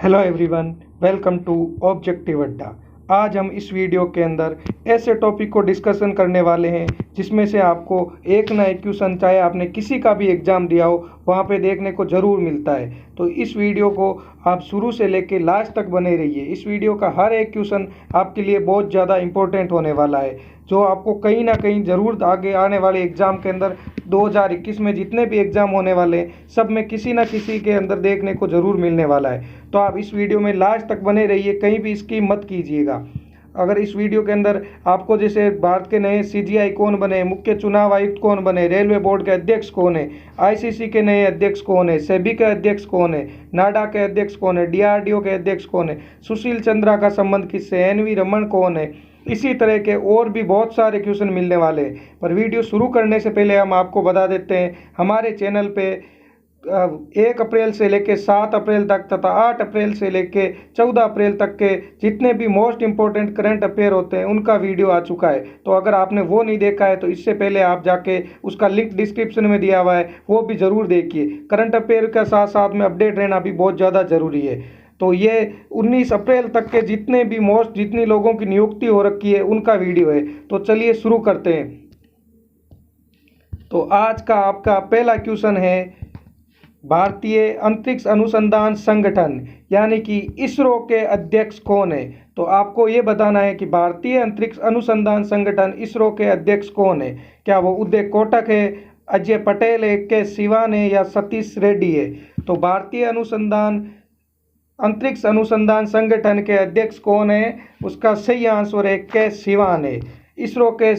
Hello everyone, welcome to objective Adda. आज हम इस वीडियो के अंदर ऐसे टॉपिक को डिस्कशन करने वाले हैं जिसमें से आपको एक ना एक क्वेश्चन, चाहे आपने किसी का भी एग्ज़ाम दिया हो, वहाँ पे देखने को ज़रूर मिलता है। तो इस वीडियो को आप शुरू से लेके लास्ट तक बने रहिए। इस वीडियो का हर एक क्वेश्चन आपके लिए बहुत ज़्यादा इम्पोर्टेंट होने वाला है, जो आपको कहीं ना कहीं ज़रूर आगे आने वाले एग्ज़ाम के अंदर 2021 में जितने भी एग्ज़ाम होने वाले हैं सब में किसी ना किसी के अंदर देखने को ज़रूर मिलने वाला है। तो आप इस वीडियो में लास्ट तक बने रहिए, कहीं भी स्किप मत कीजिएगा। अगर इस वीडियो के अंदर आपको जैसे भारत के नए सीजीआई कौन बने, मुख्य चुनाव आयुक्त कौन बने, रेलवे बोर्ड के अध्यक्ष कौन है, आईसीसी के नए अध्यक्ष कौन है, सेबी के अध्यक्ष कौन है, नाडा के अध्यक्ष कौन है, डीआरडीओ के अध्यक्ष कौन है, सुशील चंद्रा का संबंध किससे, एनवी रमन कौन है, इसी तरह के और भी बहुत सारे क्वेश्चन मिलने वाले हैं। पर वीडियो शुरू करने से पहले हम आपको बता देते हैं, हमारे चैनल पे 1 अप्रैल से लेकर 7 अप्रैल तक तथा 8 अप्रैल से लेकर 14 अप्रैल तक के जितने भी मोस्ट इंपॉर्टेंट करंट अफेयर होते हैं उनका वीडियो आ चुका है। तो अगर आपने वो नहीं देखा है तो इससे पहले आप जाके उसका लिंक डिस्क्रिप्शन में दिया हुआ है, वो भी ज़रूर देखिए। करंट अफेयर के साथ साथ में अपडेट रहना भी बहुत ज़्यादा ज़रूरी है। तो ये 19 अप्रैल तक के जितने भी जितनी लोगों की नियुक्ति हो रखी है उनका वीडियो है। तो चलिए शुरू करते हैं। तो आज का आपका पहला क्वेश्चन है, भारतीय अंतरिक्ष अनुसंधान संगठन यानी कि इसरो के अध्यक्ष कौन है। तो आपको ये बताना है कि भारतीय अंतरिक्ष अनुसंधान संगठन इसरो के अध्यक्ष कौन है। क्या वो उदय कोटक है, अजय पटेल है, के सिवान है या सतीश रेड्डी है। तो भारतीय अंतरिक्ष अनुसंधान संगठन के अध्यक्ष कौन है, उसका सही आंसर है के सिवान है। इसरो के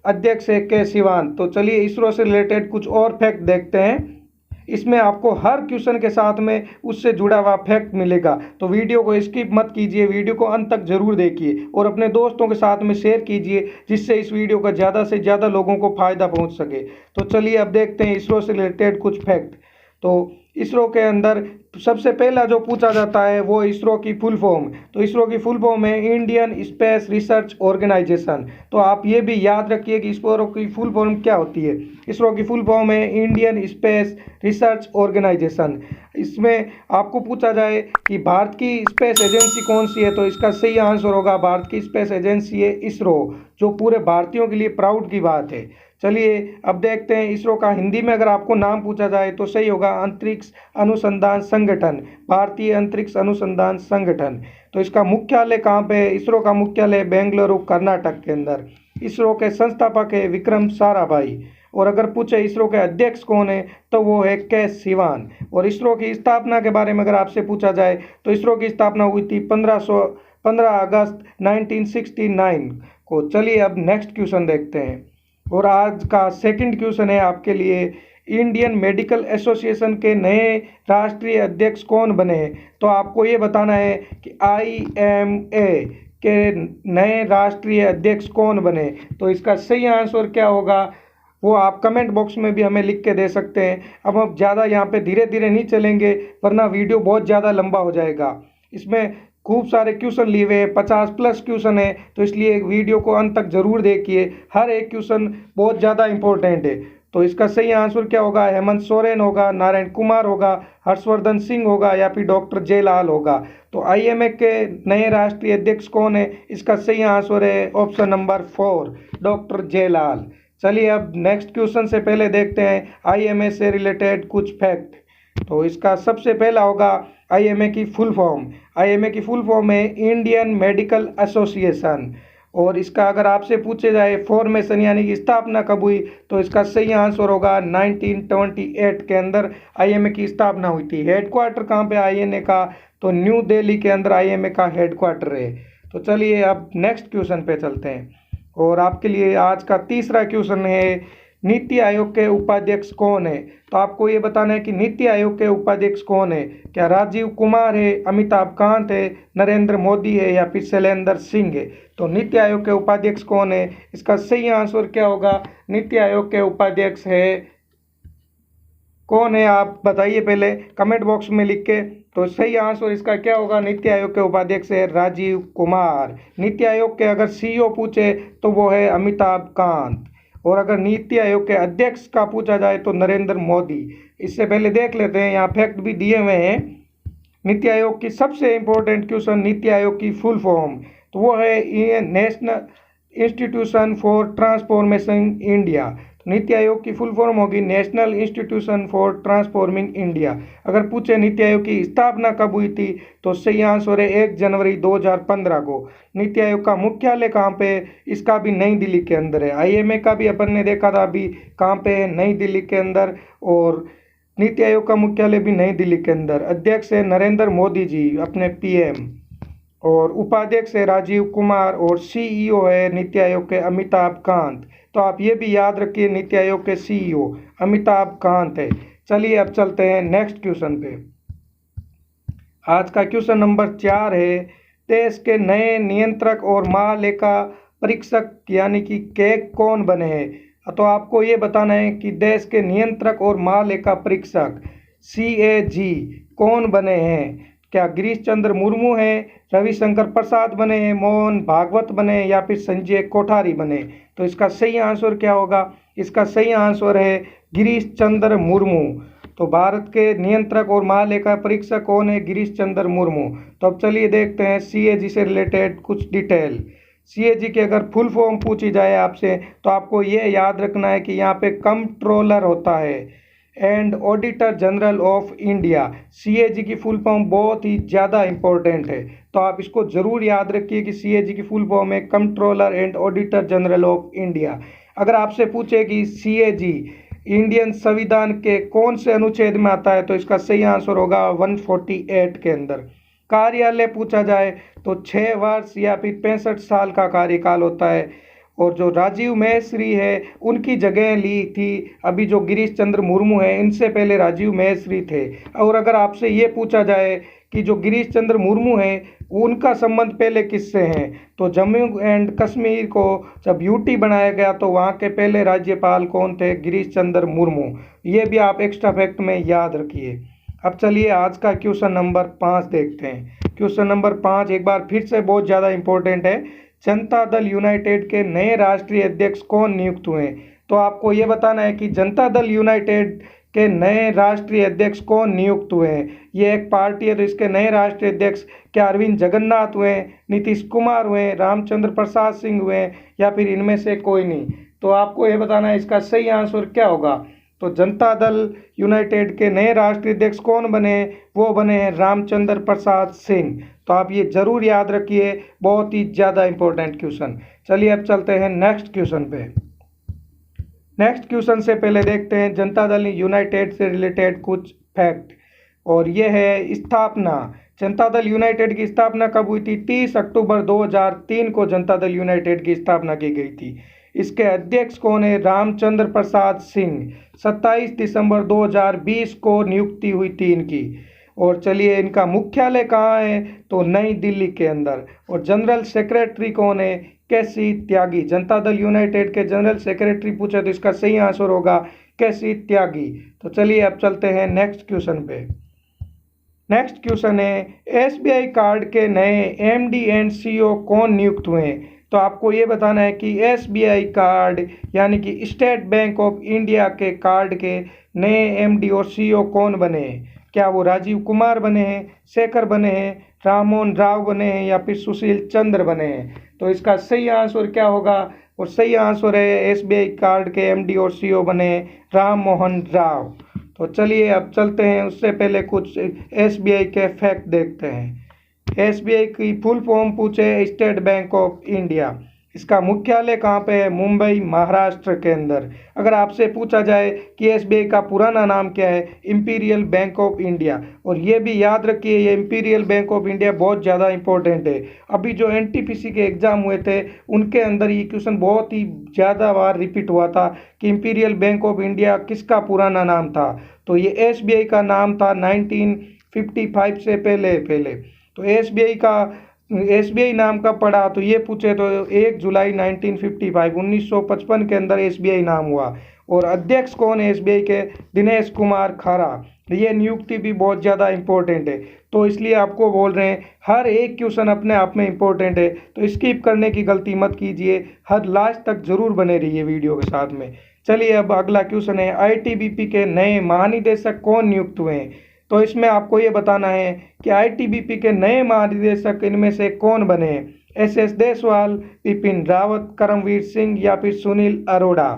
अध्यक्ष है के सिवान। तो चलिए इसरो से रिलेटेड कुछ और फैक्ट देखते हैं। इसमें आपको हर क्वेश्चन के साथ में उससे जुड़ा हुआ फैक्ट मिलेगा, तो वीडियो को स्किप मत कीजिए, वीडियो को अंत तक जरूर देखिए और अपने दोस्तों के साथ में शेयर कीजिए, जिससे इस वीडियो का ज़्यादा से ज़्यादा लोगों को फ़ायदा पहुंच सके। तो चलिए अब देखते हैं इसरो से रिलेटेड कुछ फैक्ट। तो इसरो के अंदर सबसे पहला जो पूछा जाता है वो इसरो की फुल फॉर्म। तो इसरो की फुल फॉर्म है इंडियन स्पेस रिसर्च ऑर्गेनाइजेशन। तो आप ये भी याद रखिए कि इसरो की फुल फॉर्म क्या होती है। इसरो की फुल फॉर्म है इंडियन स्पेस रिसर्च ऑर्गेनाइजेशन। इसमें आपको पूछा जाए कि भारत की स्पेस एजेंसी कौन सी है, तो इसका सही आंसर होगा भारत की स्पेस एजेंसी है इसरो, जो पूरे भारतीयों के लिए प्राउड की बात है। चलिए अब देखते हैं इसरो का हिंदी में अगर आपको नाम पूछा जाए तो सही होगा अंतरिक्ष अनुसंधान संगठन, भारतीय अंतरिक्ष अनुसंधान संगठन। तो इसका मुख्यालय कहाँ पे है, इसरो का मुख्यालय बेंगलुरु कर्नाटक के अंदर। इसरो के संस्थापक है विक्रम साराभाई। और अगर पूछे इसरो के अध्यक्ष कौन है तो वो है के सिवान। और इसरो की स्थापना के बारे में अगर आपसे पूछा जाए तो इसरो की स्थापना हुई थी 15 अगस्त 1969 को। चलिए अब नेक्स्ट क्वेश्चन देखते हैं। और आज का सेकंड क्वेश्चन है आपके लिए, इंडियन मेडिकल एसोसिएशन के नए राष्ट्रीय अध्यक्ष कौन बने हैं। तो आपको ये बताना है कि IMA के नए राष्ट्रीय अध्यक्ष कौन बने। तो इसका सही आंसर क्या होगा वो आप कमेंट बॉक्स में भी हमें लिख के दे सकते हैं। अब हम ज़्यादा यहाँ पे धीरे धीरे नहीं चलेंगे वरना वीडियो बहुत ज़्यादा लंबा हो जाएगा। इसमें खूब सारे क्वेश्चन लिए हुए हैं, 50+ क्वेश्चन है, तो इसलिए वीडियो को अंत तक जरूर देखिए। हर एक क्वेश्चन बहुत ज़्यादा इंपॉर्टेंट है। तो इसका सही आंसर क्या होगा, हेमंत सोरेन होगा, नारायण कुमार होगा, हर्षवर्धन सिंह होगा या फिर डॉक्टर जयलाल होगा। तो IMA के नए राष्ट्रीय अध्यक्ष कौन है, इसका सही आंसर है ऑप्शन नंबर 4 डॉक्टर जयलाल। चलिए अब नेक्स्ट क्वेश्चन से पहले देखते हैं IMA से रिलेटेड कुछ फैक्ट। तो इसका सबसे पहला होगा IMA की फुल फॉर्म। IMA की फुल फॉर्म है इंडियन मेडिकल एसोसिएशन। और इसका अगर आपसे पूछे जाए फॉर्मेशन यानी कि स्थापना कब हुई, तो इसका सही आंसर होगा 1928 के अंदर IMA की स्थापना हुई थी। हेडक्वार्टर कहाँ पे IMA का, तो न्यू दिल्ली के अंदर IMA का हेडक्वार्टर है। तो चलिए अब नेक्स्ट क्वेश्चन पे चलते हैं। और आपके लिए आज का तीसरा क्वेश्चन है, नीति आयोग के उपाध्यक्ष कौन है। तो आपको ये बताना है कि नीति आयोग के उपाध्यक्ष कौन है। क्या राजीव कुमार है, अमिताभ कांत है, नरेंद्र मोदी है या फिर शैलेंद्र सिंह है। तो नीति आयोग के उपाध्यक्ष कौन है, इसका सही आंसर क्या होगा, नीति आयोग के उपाध्यक्ष है कौन है आप बताइए पहले कमेंट बॉक्स में लिख के। तो सही आंसर इसका क्या होगा, नीति आयोग के उपाध्यक्ष है राजीव कुमार। नीति आयोग के अगर CEO पूछे तो वो है अमिताभ कांत। और अगर नीति आयोग के अध्यक्ष का पूछा जाए तो नरेंद्र मोदी। इससे पहले देख लेते हैं, यहाँ फैक्ट भी दिए हुए हैं। नीति आयोग की सबसे इम्पोर्टेंट क्वेश्चन, नीति आयोग की फुल फॉर्म, तो वो है national institution for transformation India. तो नीति आयोग की फुल फॉर्म होगी national institution for transforming India. अगर पूछे नीति आयोग की स्थापना कब हुई थी, तो सही आंसर है 1 जनवरी 2015 को। नीति आयोग का मुख्यालय कहाँ पे है, इसका भी नई दिल्ली के अंदर है। आईएमए का भी अपन ने देखा था, अभी कहाँ पे है, नई दिल्ली के अंदर। और नीति आयोग का मुख्यालय भी नई दिल्ली के अंदर। अध्यक्ष है नरेंद्र मोदी जी, अपने पीएम, और उपाध्यक्ष है राजीव कुमार, और सीईओ है नीति आयोग के अमिताभ कांत। तो आप ये भी याद रखिए, नीति आयोग के सीईओ अमिताभ कांत है। चलिए अब चलते हैं नेक्स्ट क्वेश्चन पे। आज का क्वेश्चन नंबर 4 है, देश के नए नियंत्रक और महालेखा परीक्षक यानी कि कैग कौन बने हैं। तो आपको ये बताना है कि देश के नियंत्रक और महालेखा परीक्षक CAG कौन बने हैं। क्या गिरीश चंद्र मुर्मू हैं, रविशंकर प्रसाद बने हैं, मोहन भागवत बने या फिर संजय कोठारी बने। तो इसका सही आंसर क्या होगा, इसका सही आंसर है गिरीश चंद्र मुर्मू। तो भारत के नियंत्रक और महालेखा परीक्षक कौन है, गिरीश चंद्र मुर्मू। तो अब चलिए देखते हैं CAG से रिलेटेड कुछ डिटेल। CAG की अगर फुल फॉर्म पूछी जाए आपसे, तो आपको ये याद रखना है कि यहाँ पे कंट्रोलर होता है and auditor general of India. CAG की फुल फॉर्म बहुत ही ज़्यादा इंपॉर्टेंट है, तो आप इसको ज़रूर याद रखिए कि CAG की फुल फॉर्म है controller and auditor general of India. अगर आपसे पूछे कि CAG इंडियन संविधान के कौन से अनुच्छेद में आता है, तो इसका सही आंसर होगा 148 के अंदर। कार्यालय पूछा जाए तो 6 वर्ष या फिर 65 साल का कार्यकाल होता है। और जो राजीव महेश्वरी है, उनकी जगह ली थी अभी जो गिरीश चंद्र मुर्मू है, इनसे पहले राजीव महेश्वरी थे। और अगर आपसे ये पूछा जाए कि जो गिरीश चंद्र मुर्मू है, उनका संबंध पहले किससे है, तो जम्मू एंड कश्मीर को जब यूटी बनाया गया तो वहाँ के पहले राज्यपाल कौन थे, गिरीश चंद्र मुर्मू। ये भी आप एक्स्ट्रा फैक्ट में याद रखिए। अब चलिए आज का क्वेश्चन नंबर 5 देखते हैं। क्वेश्चन नंबर 5 एक बार फिर से बहुत ज़्यादा इंपॉर्टेंट है। जनता दल यूनाइटेड के नए राष्ट्रीय अध्यक्ष कौन नियुक्त हुए। तो आपको ये बताना है कि जनता दल यूनाइटेड के नए राष्ट्रीय अध्यक्ष कौन नियुक्त हुए हैं। ये एक पार्टी है, तो इसके नए राष्ट्रीय अध्यक्ष क्या अरविंद जगन्नाथ हुए, नीतीश कुमार हुए, रामचंद्र प्रसाद सिंह हुए, या फिर इनमें से कोई नहीं। तो आपको ये बताना है इसका सही आंसर क्या होगा। तो जनता दल यूनाइटेड के नए राष्ट्रीय अध्यक्ष कौन बने, वो बने हैं रामचंद्र प्रसाद सिंह। तो आप ये जरूर याद रखिए, बहुत ही ज़्यादा इंपॉर्टेंट क्वेश्चन। चलिए अब चलते हैं नेक्स्ट क्वेश्चन पे। नेक्स्ट क्वेश्चन से पहले देखते हैं जनता दल यूनाइटेड से रिलेटेड कुछ फैक्ट, और ये है स्थापना। जनता दल यूनाइटेड की स्थापना कब हुई थी, 30 अक्टूबर 2003 को जनता दल यूनाइटेड की स्थापना की गई थी। इसके अध्यक्ष कौन है, रामचंद्र प्रसाद सिंह। 27 दिसंबर 2020 को नियुक्ति हुई थी इनकी। और चलिए इनका मुख्यालय कहाँ है, तो नई दिल्ली के अंदर। और जनरल सेक्रेटरी कौन है, केसी त्यागी। जनता दल यूनाइटेड के जनरल सेक्रेटरी पूछे तो इसका सही आंसर होगा केसी त्यागी। तो चलिए अब चलते हैं नेक्स्ट क्वेश्चन पे। नेक्स्ट क्वेश्चन है, SBI कार्ड के नए MD एंड CEO कौन नियुक्त हुए हैं। तो आपको ये बताना है कि SBI कार्ड यानी कि स्टेट बैंक ऑफ इंडिया के कार्ड के नए MD और CEO कौन बने हैं। क्या वो राजीव कुमार बने हैं, शेखर बने हैं, राममोहन राव बने हैं, या फिर सुशील चंद्र बने हैं। तो इसका सही आंसर क्या होगा, और सही आंसर है SBI कार्ड के MD और CEO बने राममोहन राव। तो चलिए अब चलते हैं, उससे पहले कुछ SBI के फैक्ट देखते हैं। SBI की फुल फॉर्म पूछे, स्टेट बैंक ऑफ इंडिया। इसका मुख्यालय कहाँ पे है, मुंबई महाराष्ट्र के अंदर। अगर आपसे पूछा जाए कि SBI का पुराना नाम क्या है, इंपीरियल बैंक ऑफ इंडिया। और ये भी याद रखिए, ये इंपीरियल बैंक ऑफ इंडिया बहुत ज़्यादा इंपॉर्टेंट है। अभी जो NTPC के एग्जाम हुए थे, उनके अंदर ये क्वेश्चन बहुत ही ज़्यादा बार रिपीट हुआ था कि इंपीरियल बैंक ऑफ इंडिया किसका पुराना नाम था। तो ये SBI का नाम था 1955 से पहले। तो SBI नाम का पड़ा, तो ये पूछे तो 1 जुलाई 1955 के अंदर SBI नाम हुआ। और अध्यक्ष कौन है SBI के, दिनेश कुमार खारा। ये नियुक्ति भी बहुत ज़्यादा इंपॉर्टेंट है, तो इसलिए आपको बोल रहे हैं हर एक क्वेश्चन अपने आप में इंपॉर्टेंट है, तो स्किप करने की गलती मत कीजिए, हर लास्ट तक जरूर बने रहिए वीडियो के साथ में। चलिए अब अगला क्वेश्चन है, ITBP के नए महानिदेशक कौन नियुक्त हुए हैं। तो इसमें आपको ये बताना है कि आईटीबीपी के नए महानिदेशक इनमें से कौन बने, एसएस देसवाल, बिपिन रावत, करमवीर सिंह या फिर सुनील अरोड़ा।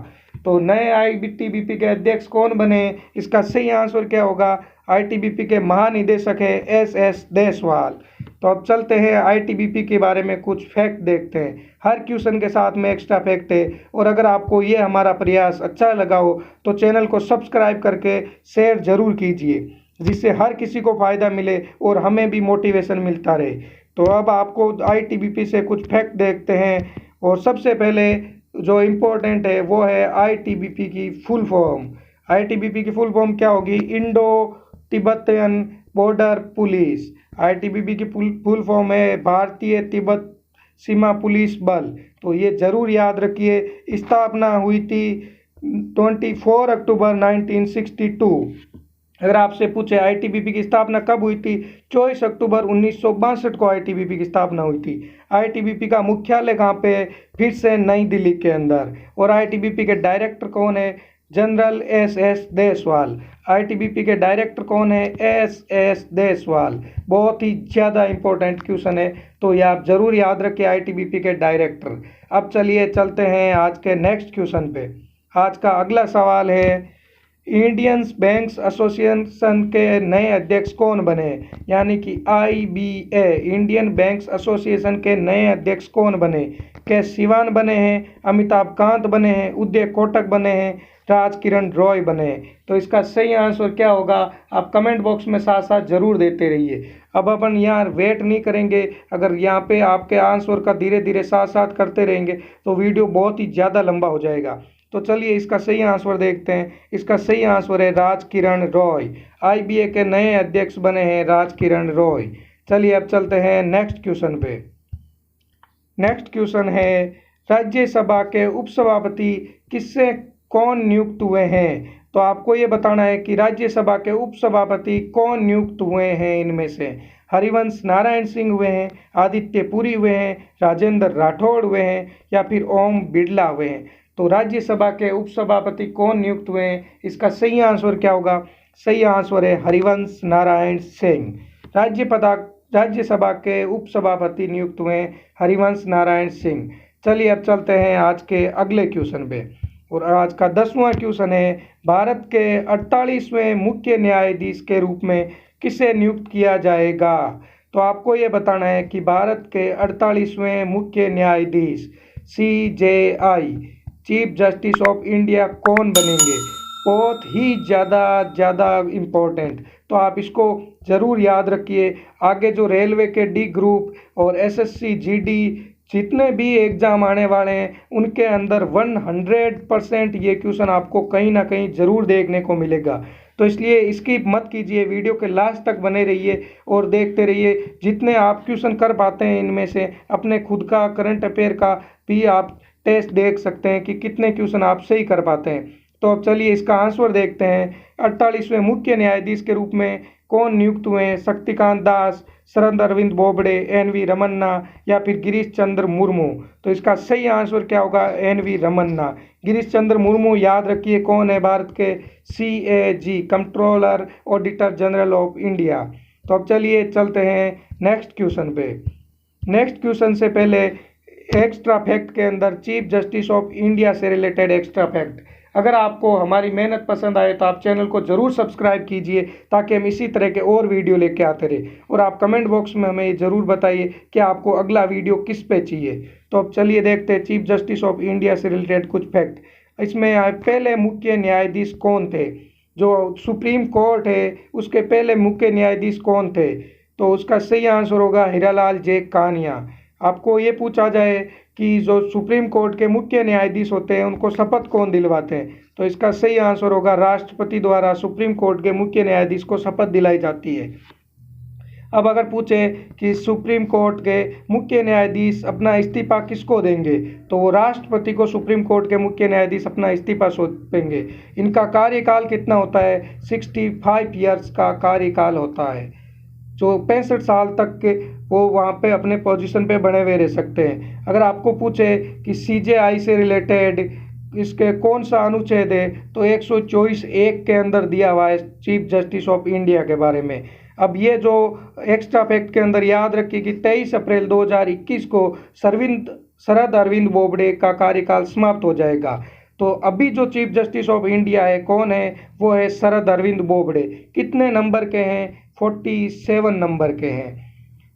तो नए आईटीबीपी के अध्यक्ष कौन बने, इसका सही आंसर क्या होगा, आईटीबीपी के महानिदेशक है एसएस देसवाल। तो अब चलते हैं आईटीबीपी के बारे में कुछ फैक्ट देखते हैं। हर क्वेश्चन के साथ में एक्स्ट्रा फैक्ट है। और अगर आपको ये हमारा प्रयास अच्छा लगा हो तो चैनल को सब्सक्राइब करके शेयर जरूर कीजिए, जिससे हर किसी को फ़ायदा मिले और हमें भी मोटिवेशन मिलता रहे। तो अब आपको आईटीबीपी से कुछ फैक्ट देखते हैं। और सबसे पहले जो इम्पोर्टेंट है वो है आईटीबीपी की फुल फॉर्म। आईटीबीपी की फुल फॉर्म क्या होगी, Indo Tibetan border police. ITBP की फुल फॉर्म है भारतीय तिब्बत सीमा पुलिस बल। तो ये जरूर याद रखिए। स्थापना हुई थी 24 अक्टूबर 1962। अगर आपसे पूछे आईटीबीपी की स्थापना कब हुई थी, 24 अक्टूबर 1962 को आईटीबीपी की स्थापना हुई थी। आईटीबीपी का मुख्यालय कहाँ पे है, फिर से नई दिल्ली के अंदर। और आईटीबीपी के डायरेक्टर कौन है, जनरल एसएस देसवाल। आईटीबीपी के डायरेक्टर कौन है, एसएस देसवाल। बहुत ही ज़्यादा इंपॉर्टेंट क्वेश्चन है, तो ये आप जरूर याद रखिए आईटीबीपी के डायरेक्टर। अब चलिए चलते हैं आज के नेक्स्ट क्वेश्चन पे। आज का अगला सवाल है, इंडियन बैंक्स एसोसिएशन के नए अध्यक्ष कौन बने, यानी कि आईबीए इंडियन बैंक्स एसोसिएशन के नए अध्यक्ष कौन बने। के सिवान बने हैं, अमिताभ कांत बने हैं, उदय कोटक बने हैं, राज किरण रॉय बने। तो इसका सही आंसर क्या होगा, आप कमेंट बॉक्स में साथ साथ जरूर देते रहिए। अब अपन यहाँ वेट नहीं करेंगे, अगर यहाँ पे आपके आंसर का धीरे धीरे साथ साथ करते रहेंगे तो वीडियो बहुत ही ज़्यादा लंबा हो जाएगा। तो चलिए इसका सही आंसर देखते हैं। इसका सही आंसर है राज किरण रॉय। आईबीए के नए अध्यक्ष बने हैं राज किरण रॉय। चलिए अब चलते हैं नेक्स्ट क्वेश्चन पे। नेक्स्ट क्वेश्चन है, राज्यसभा के उपसभापति किससे कौन नियुक्त हुए हैं। तो आपको ये बताना है कि राज्यसभा के उपसभापति कौन नियुक्त हुए हैं। इनमें से हरिवंश नारायण सिंह हुए हैं, आदित्य पुरी हुए हैं, राजेंद्र राठौड़ हुए हैं या फिर ओम बिरला हुए हैं। तो राज्यसभा के उपसभापति कौन नियुक्त हुए हैं, इसका सही आंसर क्या होगा, सही आंसर है हरिवंश नारायण सिंह। राज्यसभा के उपसभापति नियुक्त हुए हैं हरिवंश नारायण सिंह। चलिए अब चलते हैं आज के अगले क्वेश्चन पे। और आज का 10वां क्वेश्चन है, भारत के 48वें मुख्य न्यायाधीश के रूप में किसे नियुक्त किया जाएगा। तो आपको ये बताना है कि भारत के 48वें मुख्य न्यायाधीश CJI chief justice of India कौन बनेंगे। बहुत ही ज़्यादा इम्पोर्टेंट, तो आप इसको ज़रूर याद रखिए। आगे जो रेलवे के डी ग्रुप और SSC GD जितने भी एग्ज़ाम आने वाले हैं उनके अंदर 100% ये क्वेश्चन आपको कहीं ना कहीं ज़रूर देखने को मिलेगा। तो इसलिए स्किप मत कीजिए, वीडियो के लास्ट तक बने रहिए और देखते रहिए। जितने आप क्वेश्चन कर पाते हैं इनमें से अपने खुद का करंट अफेयर का भी आप टेस्ट देख सकते हैं कि कितने क्वेश्चन आप सही कर पाते हैं। तो अब चलिए इसका आंसर देखते हैं। 48वें मुख्य न्यायाधीश के रूप में कौन नियुक्त हुए हैं, शक्तिकांत दास, शरद अरविंद बोबडे, NV रमन्ना या फिर गिरीश चंद्र मुर्मू। तो इसका सही आंसर क्या होगा, NV रमन्ना। गिरीश चंद्र मुर्मू याद रखिए कौन है, भारत के CAG controller auditor general of India. तो अब चलिए चलते हैं नेक्स्ट क्वेश्चन पे। नेक्स्ट क्वेश्चन से पहले एक्स्ट्रा फैक्ट के अंदर चीफ जस्टिस ऑफ इंडिया से रिलेटेड एक्स्ट्रा फैक्ट। अगर आपको हमारी मेहनत पसंद आए तो आप चैनल को ज़रूर सब्सक्राइब कीजिए ताकि हम इसी तरह के और वीडियो लेके आते रहे। और आप कमेंट बॉक्स में हमें ज़रूर बताइए कि आपको अगला वीडियो किस पे चाहिए। तो अब चलिए देखते हैं चीफ जस्टिस ऑफ इंडिया से रिलेटेड कुछ फैक्ट। इसमें पहले मुख्य न्यायाधीश कौन थे, जो सुप्रीम कोर्ट है उसके पहले मुख्य न्यायाधीश कौन थे। तो उसका सही आंसर होगा हीरालाल जे कानिया। आपको ये पूछा जाए कि जो सुप्रीम कोर्ट के मुख्य न्यायाधीश होते हैं उनको शपथ कौन दिलवाते हैं, तो इसका सही आंसर होगा राष्ट्रपति द्वारा सुप्रीम कोर्ट के मुख्य न्यायाधीश को शपथ दिलाई जाती है। अब अगर पूछे कि सुप्रीम कोर्ट के मुख्य न्यायाधीश अपना इस्तीफा किसको देंगे, तो वो राष्ट्रपति को सुप्रीम कोर्ट के मुख्य न्यायाधीश अपना इस्तीफा सौंपेंगे। इनका कार्यकाल कितना होता है, 65 ईयर्स का कार्यकाल होता है। जो 65 साल तक के वो वहाँ पे अपने पोजीशन पे बने हुए रह सकते हैं। अगर आपको पूछे कि CJI से रिलेटेड इसके कौन सा अनुच्छेद है, तो 124(1) के अंदर दिया हुआ है चीफ जस्टिस ऑफ इंडिया के बारे में। अब ये जो एक्स्ट्रा फैक्ट के अंदर याद रखिए कि 23 अप्रैल 2021 को शरद अरविंद बोबडे का कार्यकाल समाप्त हो जाएगा। तो अभी जो चीफ जस्टिस ऑफ इंडिया है कौन है, वो है शरद अरविंद बोबडे। कितने नंबर के हैं, 47 नंबर के हैं।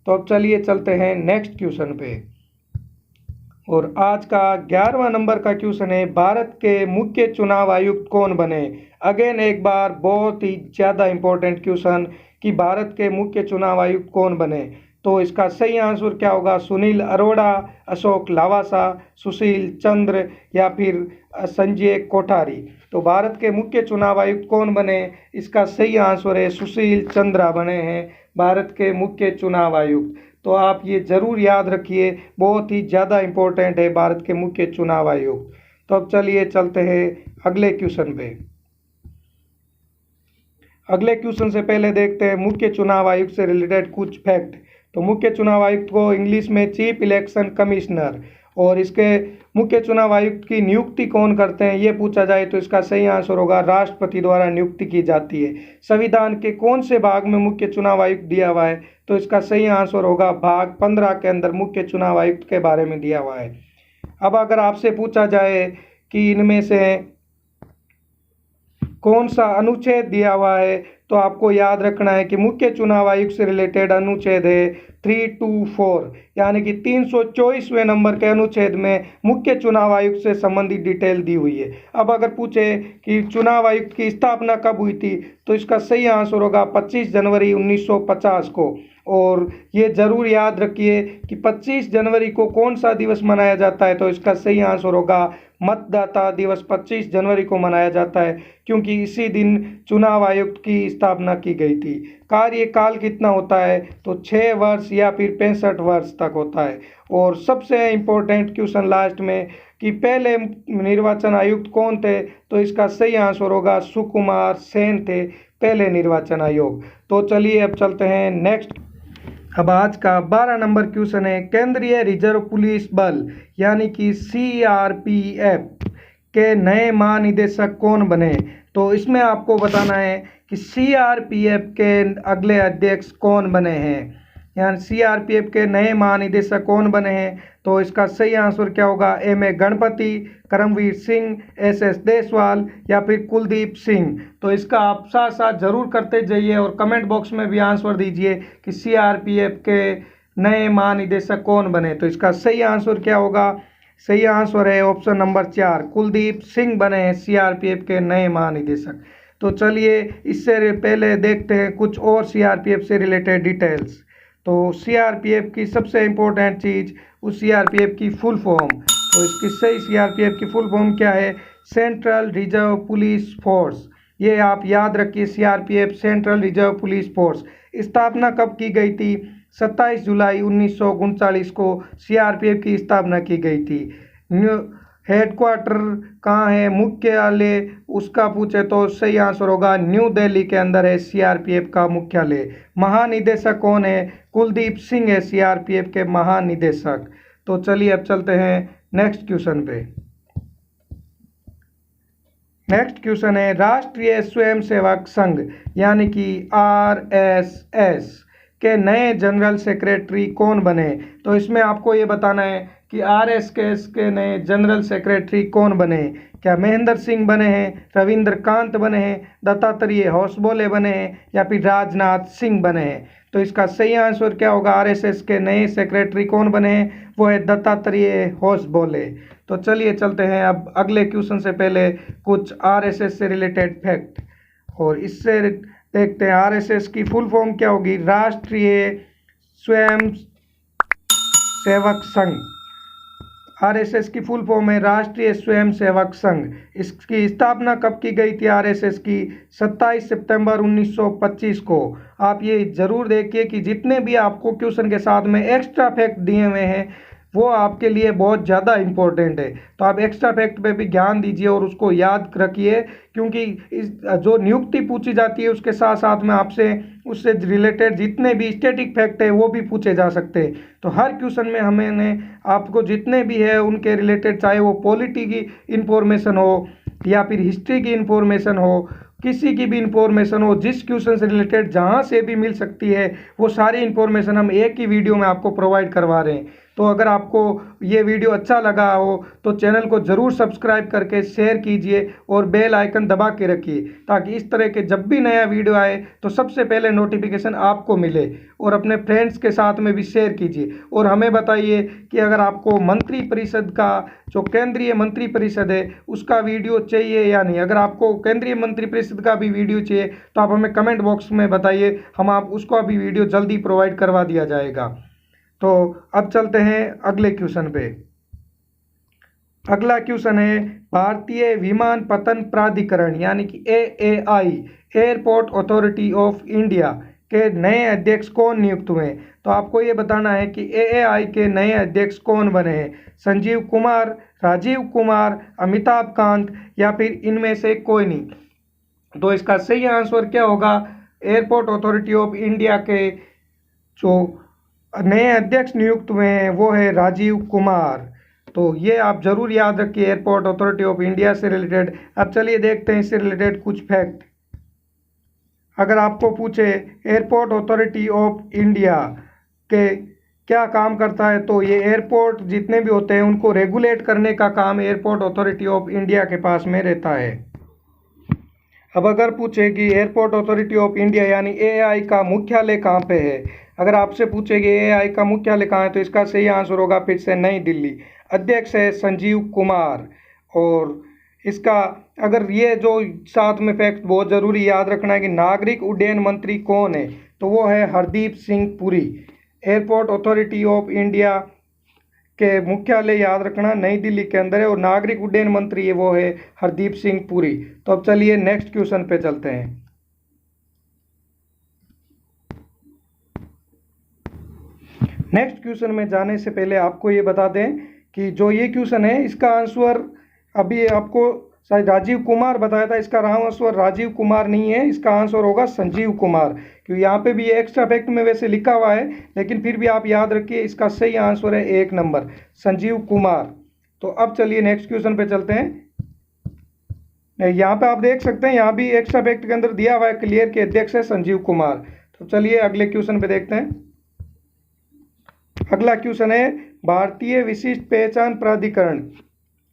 तो अब चलिए चलते हैं नेक्स्ट क्वेश्चन पे। और आज का 11वां नंबर का क्वेश्चन है, भारत के मुख्य चुनाव आयुक्त कौन बने। अगेन एक बार बहुत ही ज़्यादा इंपॉर्टेंट क्वेश्चन कि भारत के मुख्य चुनाव आयुक्त कौन बने। तो इसका सही आंसर क्या होगा, सुनील अरोड़ा, अशोक लावासा, सुशील चंद्र या फिर संजय कोठारी। तो भारत के मुख्य चुनाव आयुक्त कौन बने, इसका सही आंसर है सुशील चंद्रा बने हैं भारत के मुख्य चुनाव आयुक्त। तो आप ये जरूर याद रखिए, बहुत ही ज़्यादा इम्पोर्टेंट है भारत के मुख्य चुनाव आयुक्त। तो अब चलिए चलते हैं अगले क्वेश्चन पे। अगले क्वेश्चन से पहले देखते हैं मुख्य चुनाव आयुक्त से रिलेटेड कुछ फैक्ट। तो मुख्य चुनाव आयुक्त को इंग्लिश में चीफ इलेक्शन कमिश्नर, और इसके मुख्य चुनाव आयुक्त की नियुक्ति कौन करते हैं ये पूछा जाए तो इसका सही आंसर होगा राष्ट्रपति द्वारा नियुक्ति की जाती है। संविधान के कौन से भाग में मुख्य चुनाव आयुक्त दिया हुआ है, तो इसका सही आंसर होगा भाग 15 के अंदर मुख्य चुनाव आयुक्त के बारे में दिया हुआ है। अब अगर आपसे पूछा जाए कि इनमें से कौन सा अनुच्छेद दिया हुआ है, तो आपको याद रखना है कि मुख्य चुनाव आयुक्त से रिलेटेड अनुच्छेद है 324, यानी कि 324वें नंबर के अनुच्छेद में मुख्य चुनाव आयुक्त से संबंधित डिटेल दी हुई है। अब अगर पूछे कि चुनाव आयुक्त की स्थापना कब हुई थी, तो इसका सही आंसर होगा 25 जनवरी 1950 को। और ये जरूर याद रखिए कि 25 जनवरी को कौन सा दिवस मनाया जाता है, तो इसका सही आंसर होगा मतदाता दिवस 25 जनवरी को मनाया जाता है, क्योंकि इसी दिन चुनाव आयुक्त की स्थापना की गई थी। कार्यकाल कितना होता है, तो 6 वर्ष या फिर 65 वर्ष तक होता है। और सबसे इम्पोर्टेंट क्वेश्चन लास्ट में कि पहले निर्वाचन आयुक्त कौन थे, तो इसका सही आंसर होगा सुकुमार सेन थे पहले निर्वाचन आयोग। तो चलिए अब चलते हैं नेक्स्ट। अब आज का 12 नंबर क्वेश्चन है, केंद्रीय रिजर्व पुलिस बल यानी कि CRPF के नए महानिदेशक कौन बने। तो इसमें आपको बताना है कि CRPF के अगले अध्यक्ष कौन बने हैं, यानी CRPF के नए महानिदेशक कौन बने हैं। तो इसका सही आंसर क्या होगा, M.A. गणपति, करमवीर सिंह, S.S. देसवाल या फिर कुलदीप सिंह। तो इसका आप साथ साथ जरूर करते जाइए और कमेंट बॉक्स में भी आंसर दीजिए कि CRPF के नए महानिदेशक कौन बने। तो इसका सही आंसर क्या होगा, सही आंसर है ऑप्शन नंबर 4, कुलदीप सिंह बने हैं CRPF के नए महानिदेशक। तो चलिए इससे पहले देखते हैं कुछ और CRPF से रिलेटेड डिटेल्स। तो CRPF की सबसे इम्पोर्टेंट चीज़ उस CRPF की फुल फॉर्म। तो इसकी सही CRPF की फुल फॉर्म क्या है, सेंट्रल रिजर्व पुलिस फोर्स। ये आप याद रखिए, CRPF central reserve police force. स्थापना कब की गई थी, 27 जुलाई 1939 को CRPF की स्थापना की गई थी। हेडक्वार्टर कहाँ है, मुख्यालय उसका पूछे तो सही आंसर होगा न्यू दिल्ली के अंदर है CRPF का मुख्यालय। महानिदेशक कौन है, कुलदीप सिंह है CRPF के महानिदेशक। तो चलिए अब चलते हैं नेक्स्ट क्वेश्चन पे। नेक्स्ट क्वेश्चन है, राष्ट्रीय स्वयंसेवक संघ यानी कि RSS के नए जनरल सेक्रेटरी कौन बने। तो इसमें आपको ये बताना है कि RSS के नए जनरल सेक्रेटरी कौन बने। क्या महेंद्र सिंह बने हैं, रविंद्र कांत बने हैं, दत्तात्रेय होसबोले बने हैं या फिर राजनाथ सिंह बने हैं। तो इसका सही आंसर क्या होगा, RSS के नए सेक्रेटरी कौन बने हैं, वो है दत्तात्रेय होसबोले। तो चलिए चलते हैं अब अगले क्वेश्चन से पहले कुछ RSS से रिलेटेड फैक्ट, और इससे देखते हैं RSS की फुल फॉर्म क्या होगी, राष्ट्रीय स्वयं सेवक संघ। RSS की फुल फॉर्म है राष्ट्रीय स्वयं सेवक संघ। इसकी स्थापना कब की गई थी RSS की, 27 सितंबर 1925 को। आप ये जरूर देखिए कि जितने भी आपको क्वेश्चन के साथ में एक्स्ट्रा फैक्ट दिए हुए हैं वो आपके लिए बहुत ज़्यादा इम्पोर्टेंट है। तो आप एक्स्ट्रा फैक्ट पे भी ध्यान दीजिए और उसको याद रखिए, क्योंकि इस जो नियुक्ति पूछी जाती है उसके साथ साथ में आपसे उससे रिलेटेड जितने भी स्टैटिक फैक्ट है वो भी पूछे जा सकते हैं। तो हर क्वेश्चन में हमने आपको जितने भी है उनके रिलेटेड, चाहे वो पॉलिटी की इंफॉर्मेशन हो या फिर हिस्ट्री की इंफॉर्मेशन हो, किसी की भी इंफॉर्मेशन हो, जिस क्वेश्चन से रिलेटेड जहाँ से भी मिल सकती है वो सारी इंफॉर्मेशन हम एक ही वीडियो में आपको प्रोवाइड करवा रहे हैं। तो अगर आपको ये वीडियो अच्छा लगा हो तो चैनल को ज़रूर सब्सक्राइब करके शेयर कीजिए और बेल आइकन दबा के रखिए, ताकि इस तरह के जब भी नया वीडियो आए तो सबसे पहले नोटिफिकेशन आपको मिले। और अपने फ्रेंड्स के साथ में भी शेयर कीजिए और हमें बताइए कि अगर आपको मंत्री परिषद का, जो केंद्रीय मंत्री परिषद है, उसका वीडियो चाहिए या नहीं। अगर आपको केंद्रीय मंत्री परिषद का भी वीडियो चाहिए तो आप हमें कमेंट बॉक्स में बताइए, हम आप उसका भी वीडियो जल्दी प्रोवाइड करवा दिया जाएगा। तो अब चलते हैं अगले क्वेश्चन पे। अगला क्वेश्चन है भारतीय विमानपत्तन प्राधिकरण यानी कि AAI, airport authority of India के नए अध्यक्ष कौन नियुक्त हुए हैं। तो आपको ये बताना है कि एएआई के नए अध्यक्ष कौन बने हैं, संजीव कुमार, राजीव कुमार, अमिताभ कांत या फिर इनमें से कोई नहीं। तो इसका सही आंसर क्या होगा, एयरपोर्ट अथॉरिटी ऑफ इंडिया के जो नए अध्यक्ष नियुक्त हुए हैं वो है राजीव कुमार। तो ये आप जरूर याद रखिए एयरपोर्ट अथॉरिटी ऑफ इंडिया से रिलेटेड। अब चलिए देखते हैं इससे रिलेटेड कुछ फैक्ट। अगर आपको पूछे एयरपोर्ट अथॉरिटी ऑफ इंडिया के क्या काम करता है, तो ये एयरपोर्ट जितने भी होते हैं उनको रेगुलेट करने का काम एयरपोर्ट अथॉरिटी ऑफ इंडिया के पास में रहता है। अब अगर पूछे कि एयरपोर्ट अथॉरिटी ऑफ इंडिया यानी एएआई का मुख्यालय कहाँ पे है, अगर आपसे पूछे कि एएआई का मुख्यालय कहाँ है, तो इसका सही आंसर होगा फिर से नई दिल्ली। अध्यक्ष है संजीव कुमार। और इसका अगर ये जो साथ में फैक्ट बहुत ज़रूरी याद रखना है कि नागरिक उड्डयन मंत्री कौन है, तो वो है Hardeep Singh Puri. Airport authority of India के मुख्यालय याद रखना नई दिल्ली के अंदर है और नागरिक उड्डयन मंत्री है वो है हरदीप सिंह पुरी। तो अब चलिए नेक्स्ट क्वेश्चन पे चलते हैं। नेक्स्ट क्वेश्चन में जाने से पहले आपको ये बता दें कि जो ये क्वेश्चन है इसका आंसर अभी आपको शायद राजीव कुमार बताया था, इसका आंसर राजीव कुमार नहीं है, इसका आंसर होगा संजीव कुमार। क्योंकि यहाँ पे भी ये एक्स्ट्रा फैक्ट में वैसे लिखा हुआ है, लेकिन फिर भी आप याद रखिए इसका सही आंसर है 1 नंबर संजीव कुमार। तो अब चलिए नेक्स्ट क्वेश्चन पे चलते हैं। यहाँ पे आप देख सकते हैं, यहाँ भी एक्स्ट्रा फैक्ट के अंदर दिया हुआ है क्लियर के अध्यक्ष है संजीव कुमार। तो चलिए अगले क्वेश्चन पे देखते हैं। अगला क्वेश्चन है भारतीय विशिष्ट पहचान प्राधिकरण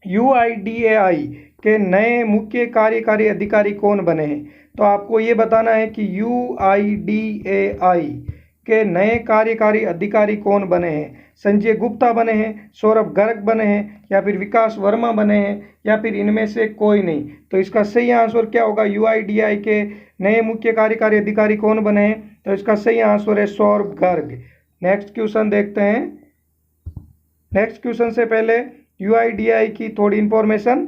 यूआईडीएआई के नए मुख्य कार्यकारी अधिकारी कौन बने हैं। तो आपको ये बताना है कि यूआईडीएआई के नए कार्यकारी अधिकारी कौन बने हैं। संजय गुप्ता बने हैं, सौरभ गर्ग बने हैं या फिर विकास वर्मा बने हैं या फिर इनमें से कोई नहीं। तो इसका सही आंसर क्या होगा, यूआईडीएआई के नए मुख्य कार्यकारी अधिकारी कौन बने हैं, तो इसका सही आंसर है सौरभ गर्ग। नेक्स्ट क्वेश्चन देखते हैं। नेक्स्ट क्वेश्चन से पहले यूआईडीएआई की थोड़ी इंफॉर्मेशन।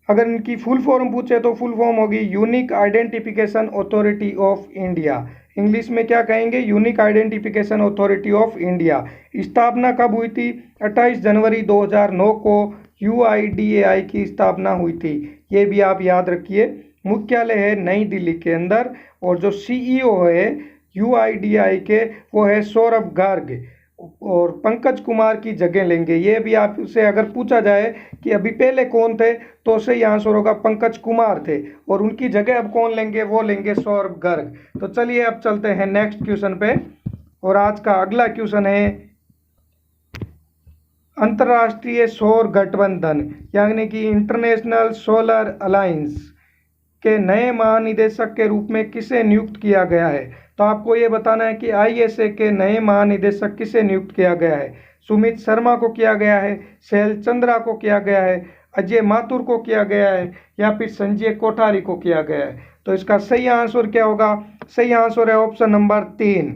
अगर इनकी फुल फॉर्म पूछे तो फुल फॉर्म होगी unique identification authority of India. English में क्या कहेंगे, unique identification authority of India. स्थापना कब हुई थी, 28 जनवरी 2009 को यूआईडीएआई की स्थापना हुई थी, ये भी आप याद रखिए। मुख्यालय है नई दिल्ली के अंदर और जो सीईओ है यूआईडीएआई के वो है सौरभ गर्ग और पंकज कुमार की जगह लेंगे। ये भी आपसे अगर पूछा जाए कि अभी पहले कौन थे, तो सही आंसर होगा पंकज कुमार थे और उनकी जगह अब कौन लेंगे, वो लेंगे सौरभ गर्ग। तो चलिए अब चलते हैं नेक्स्ट क्वेश्चन पे। और आज का अगला क्वेश्चन है अंतर्राष्ट्रीय सौर गठबंधन यानी कि इंटरनेशनल सोलर अलायंस के नए महानिदेशक के रूप में किसे नियुक्त किया गया है। तो आपको ये बताना है कि आईएसए के नए महानिदेशक किसे नियुक्त किया गया है। सुमित शर्मा को किया गया है, शैल चंद्रा को किया गया है, अजय माथुर को किया गया है या फिर संजय कोठारी को किया गया है। तो इसका सही आंसर क्या होगा, सही आंसर है ऑप्शन नंबर 3,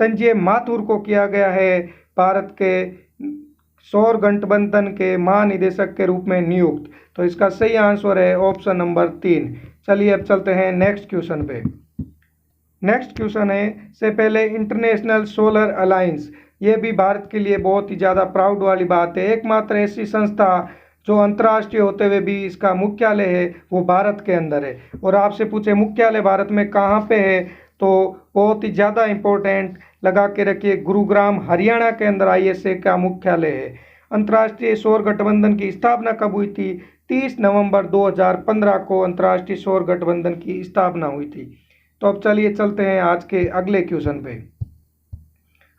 संजय माथुर को किया गया है भारत के सौर गठबंधन के महानिदेशक के रूप में नियुक्त। तो इसका सही आंसर है ऑप्शन नंबर 3। चलिए अब चलते हैं नेक्स्ट क्वेश्चन पे। नेक्स्ट क्वेश्चन है से पहले इंटरनेशनल सोलर अलायंस ये भी भारत के लिए बहुत ही ज़्यादा प्राउड वाली बात है। एकमात्र ऐसी संस्था जो अंतर्राष्ट्रीय होते हुए भी इसका मुख्यालय है वो भारत के अंदर है। और आपसे पूछे मुख्यालय भारत में कहाँ पे है, तो बहुत ही ज़्यादा इम्पोर्टेंट लगा के रखिए, गुरुग्राम हरियाणा के अंदर ISA का मुख्यालय है। अंतर्राष्ट्रीय सौर गठबंधन की स्थापना कब हुई थी? 30 नवंबर 2015 को अंतर्राष्ट्रीय सौर गठबंधन की स्थापना हुई थी। तो अब चलिए चलते हैं आज के अगले क्वेश्चन पे।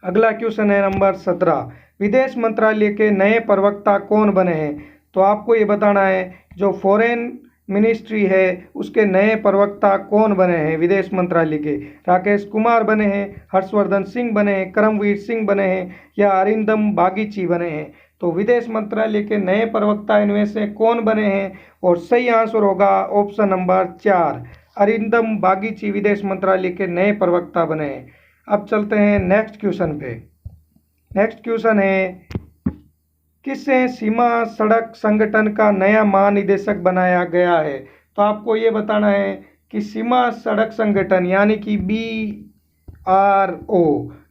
अगला क्वेश्चन है नंबर 17, विदेश मंत्रालय के नए प्रवक्ता कौन बने हैं? तो आपको ये बताना है जो फॉरेन मिनिस्ट्री है उसके नए प्रवक्ता कौन बने हैं विदेश मंत्रालय के। राकेश कुमार बने हैं, हर्षवर्धन सिंह बने हैं, करमवीर सिंह बने हैं या अरिंदम बागीची बने हैं। तो विदेश मंत्रालय के नए प्रवक्ता इनमें से कौन बने हैं? और सही आंसर होगा ऑप्शन नंबर 4, अरिंदम बागीची विदेश मंत्रालय के नए प्रवक्ता बने हैं। अब चलते हैं नेक्स्ट क्वेश्चन पे। नेक्स्ट क्वेश्चन है, किसे सीमा सड़क संगठन का नया महानिदेशक बनाया गया है? तो आपको ये बताना है कि सीमा सड़क संगठन यानी कि BRO,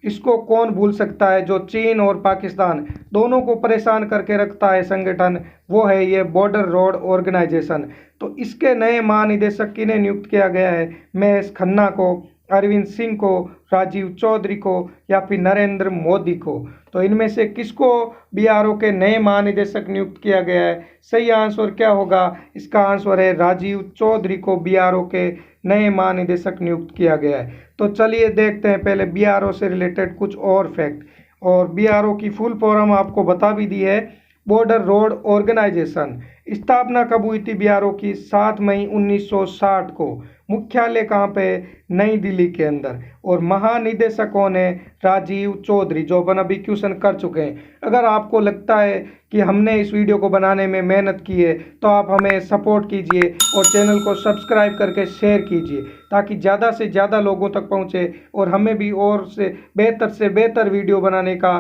इसको कौन भूल सकता है, जो चीन और पाकिस्तान दोनों को परेशान करके रखता है संगठन, वो है ये बॉर्डर रोड ऑर्गेनाइजेशन। तो इसके नए महानिदेशक किन्हें नियुक्त किया गया है? महेश खन्ना को, अरविंद सिंह को, राजीव चौधरी को या फिर नरेंद्र मोदी को। तो इनमें से किसको BRO के नए महानिदेशक नियुक्त किया गया है? सही आंसर क्या होगा? इसका आंसर है राजीव चौधरी को BRO के नए महानिदेशक नियुक्त किया गया है। तो चलिए देखते हैं पहले BRO से रिलेटेड कुछ और फैक्ट। और BRO की फुल फॉर्म आपको बता भी दी है, बॉर्डर रोड ऑर्गेनाइजेशन। स्थापना कब हुई थी BRO की? 7 मई 1960 को। मुख्यालय कहाँ पे? नई दिल्ली के अंदर। और महानिदेशक कौन है? राजीव चौधरी, जो अपन अभी क्वेश्चन कर चुके हैं। अगर आपको लगता है कि हमने इस वीडियो को बनाने में मेहनत की है तो आप हमें सपोर्ट कीजिए और चैनल को सब्सक्राइब करके शेयर कीजिए ताकि ज़्यादा से ज़्यादा लोगों तक पहुँचे और हमें भी और से बेहतर वीडियो बनाने का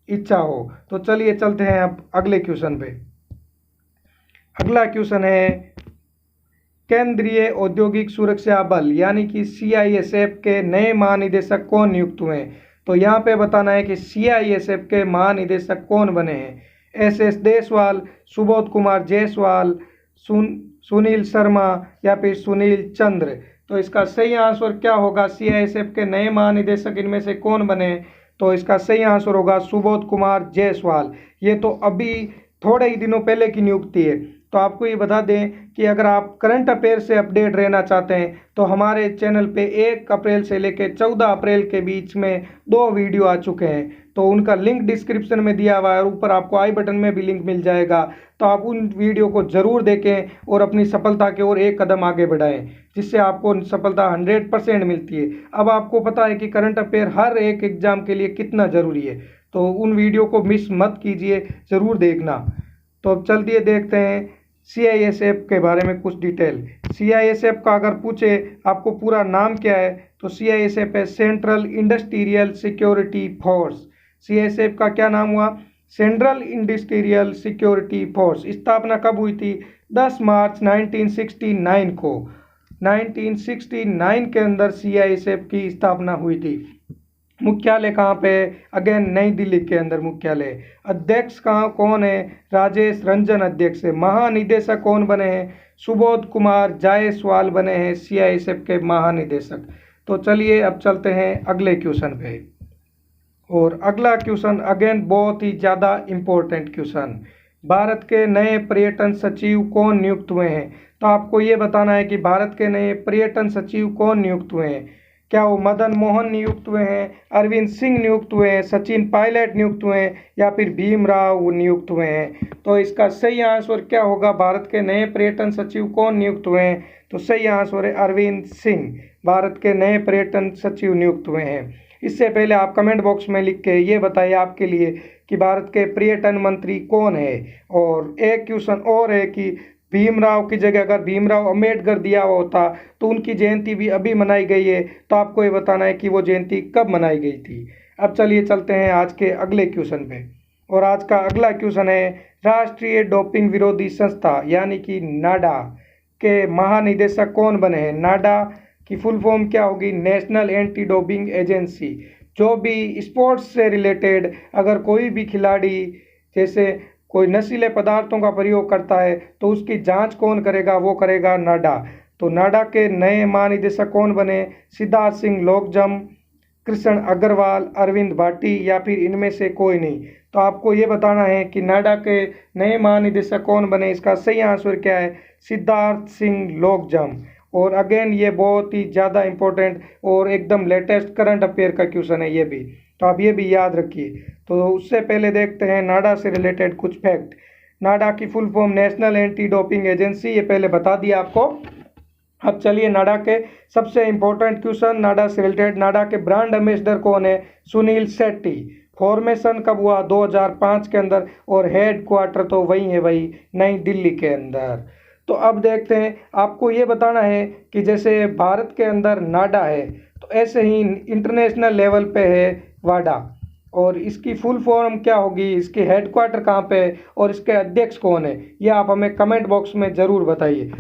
इच्छा हो। तो चलिए चलते हैं अब अगले क्वेश्चन पे। अगला क्वेश्चन है, केंद्रीय औद्योगिक सुरक्षा बल यानी कि CISF के नए महानिदेशक कौन नियुक्त हुए हैं? तो यहाँ पे बताना है कि CISF के महानिदेशक कौन बने हैं? SS देसवाल, सुबोध कुमार जायसवाल, सुनील शर्मा या फिर सुनील चंद्र। तो इसका सही आंसर क्या होगा? CISF के नए महानिदेशक इनमें से कौन बने? तो इसका सही आंसर होगा सुबोध कुमार जायसवाल। ये तो अभी थोड़े ही दिनों पहले की नियुक्ति है। तो आपको ये बता दें कि अगर आप करंट अफेयर से अपडेट रहना चाहते हैं तो हमारे चैनल पे 1 अप्रैल से लेकर 14 अप्रैल के बीच में 2 वीडियो आ चुके हैं। तो उनका लिंक डिस्क्रिप्शन में दिया हुआ है और ऊपर आपको आई बटन में भी लिंक मिल जाएगा। तो आप उन वीडियो को ज़रूर देखें और अपनी सफलता की ओर एक कदम आगे बढ़ाएं, जिससे आपको सफलता 100% मिलती है। अब आपको पता है कि करंट अफेयर हर एक एग्जाम के लिए कितना ज़रूरी है, तो उन वीडियो को मिस मत कीजिए, ज़रूर देखना। तो अब चलिए देखते हैं CISF के बारे में कुछ डिटेल। CISF का अगर पूछे आपको पूरा नाम क्या है तो CISF है central industrial security force. CISF का क्या नाम हुआ? Central industrial security force. स्थापना कब हुई थी? 10 मार्च 1969 को। 1969 के अंदर CISF की स्थापना हुई थी। मुख्यालय कहाँ पे? अगेन नई दिल्ली के अंदर मुख्यालय। अध्यक्ष कौन है? राजेश रंजन अध्यक्ष है। महानिदेशक कौन बने हैं? सुबोध कुमार जायसवाल बने हैं CISF के महानिदेशक। तो चलिए अब चलते हैं अगले क्वेश्चन पे। और अगला क्वेश्चन अगेन बहुत ही ज़्यादा इम्पोर्टेंट क्वेश्चन, भारत के नए पर्यटन सचिव कौन नियुक्त हुए हैं? तो आपको ये बताना है कि भारत के नए पर्यटन सचिव कौन नियुक्त हुए हैं। क्या वो मदन मोहन नियुक्त हुए हैं, अरविंद सिंह नियुक्त हुए हैं, सचिन पायलट नियुक्त हुए हैं या फिर भीमराव नियुक्त हुए हैं? तो इसका सही आंसर क्या होगा? भारत के नए पर्यटन सचिव कौन नियुक्त हुए हैं? तो सही आंसर है अरविंद सिंह, भारत के नए पर्यटन सचिव नियुक्त हुए हैं। इससे पहले आप कमेंट बॉक्स में लिख के ये बताइए आपके लिए कि भारत के पर्यटन मंत्री कौन है। और एक क्वेश्चन और है कि भीमराव की जगह अगर भीमराव अम्बेडकर दिया हुआ होता तो उनकी जयंती भी अभी मनाई गई है। तो आपको ये बताना है कि वो जयंती कब मनाई गई थी। अब चलिए चलते हैं आज के अगले क्वेश्चन पे। और आज का अगला क्वेश्चन है, राष्ट्रीय डोपिंग विरोधी संस्था यानी कि नाडा के महानिदेशक कौन बने हैं? नाडा की फुल फॉर्म क्या होगी? National anti doping agency. जो भी स्पोर्ट्स से रिलेटेड अगर कोई भी खिलाड़ी जैसे कोई नशीले पदार्थों का प्रयोग करता है तो उसकी जांच कौन करेगा, वो करेगा नाडा। तो नाडा के नए महानिदेशक कौन बने, सिद्धार्थ सिंह लोकजम, कृष्ण अग्रवाल, अरविंद भाटी या फिर इनमें से कोई नहीं। तो आपको ये बताना है कि नाडा के नए महानिदेशक कौन बने। इसका सही आंसर क्या है, सिद्धार्थ सिंह लोकजम। और अगेन ये बहुत ही ज़्यादा इम्पोर्टेंट और एकदम लेटेस्ट करंट अफेयर का क्वेश्चन है ये भी, तो आप ये भी याद रखिए। तो उससे पहले देखते हैं नाडा से रिलेटेड कुछ फैक्ट। नाडा की full form national anti doping agency, ये पहले बता दिया आपको। अब चलिए नाडा के सबसे इम्पोर्टेंट क्वेश्चन नाडा से रिलेटेड। नाडा के ब्रांड एम्बेसडर कौन है, सुनील शेट्टी। फॉर्मेशन कब हुआ, 2005 के अंदर। और हेड क्वार्टर तो वही है भाई, नई दिल्ली के अंदर। तो अब देखते हैं, आपको ये बताना है कि जैसे भारत के अंदर नाडा है तो ऐसे ही इंटरनेशनल लेवल पे है वाडा। और इसकी फुल फॉर्म क्या होगी, इसकी हेड क्वार्टर कहाँ पे है और इसके अध्यक्ष कौन है, ये आप हमें कमेंट बॉक्स में ज़रूर बताइए।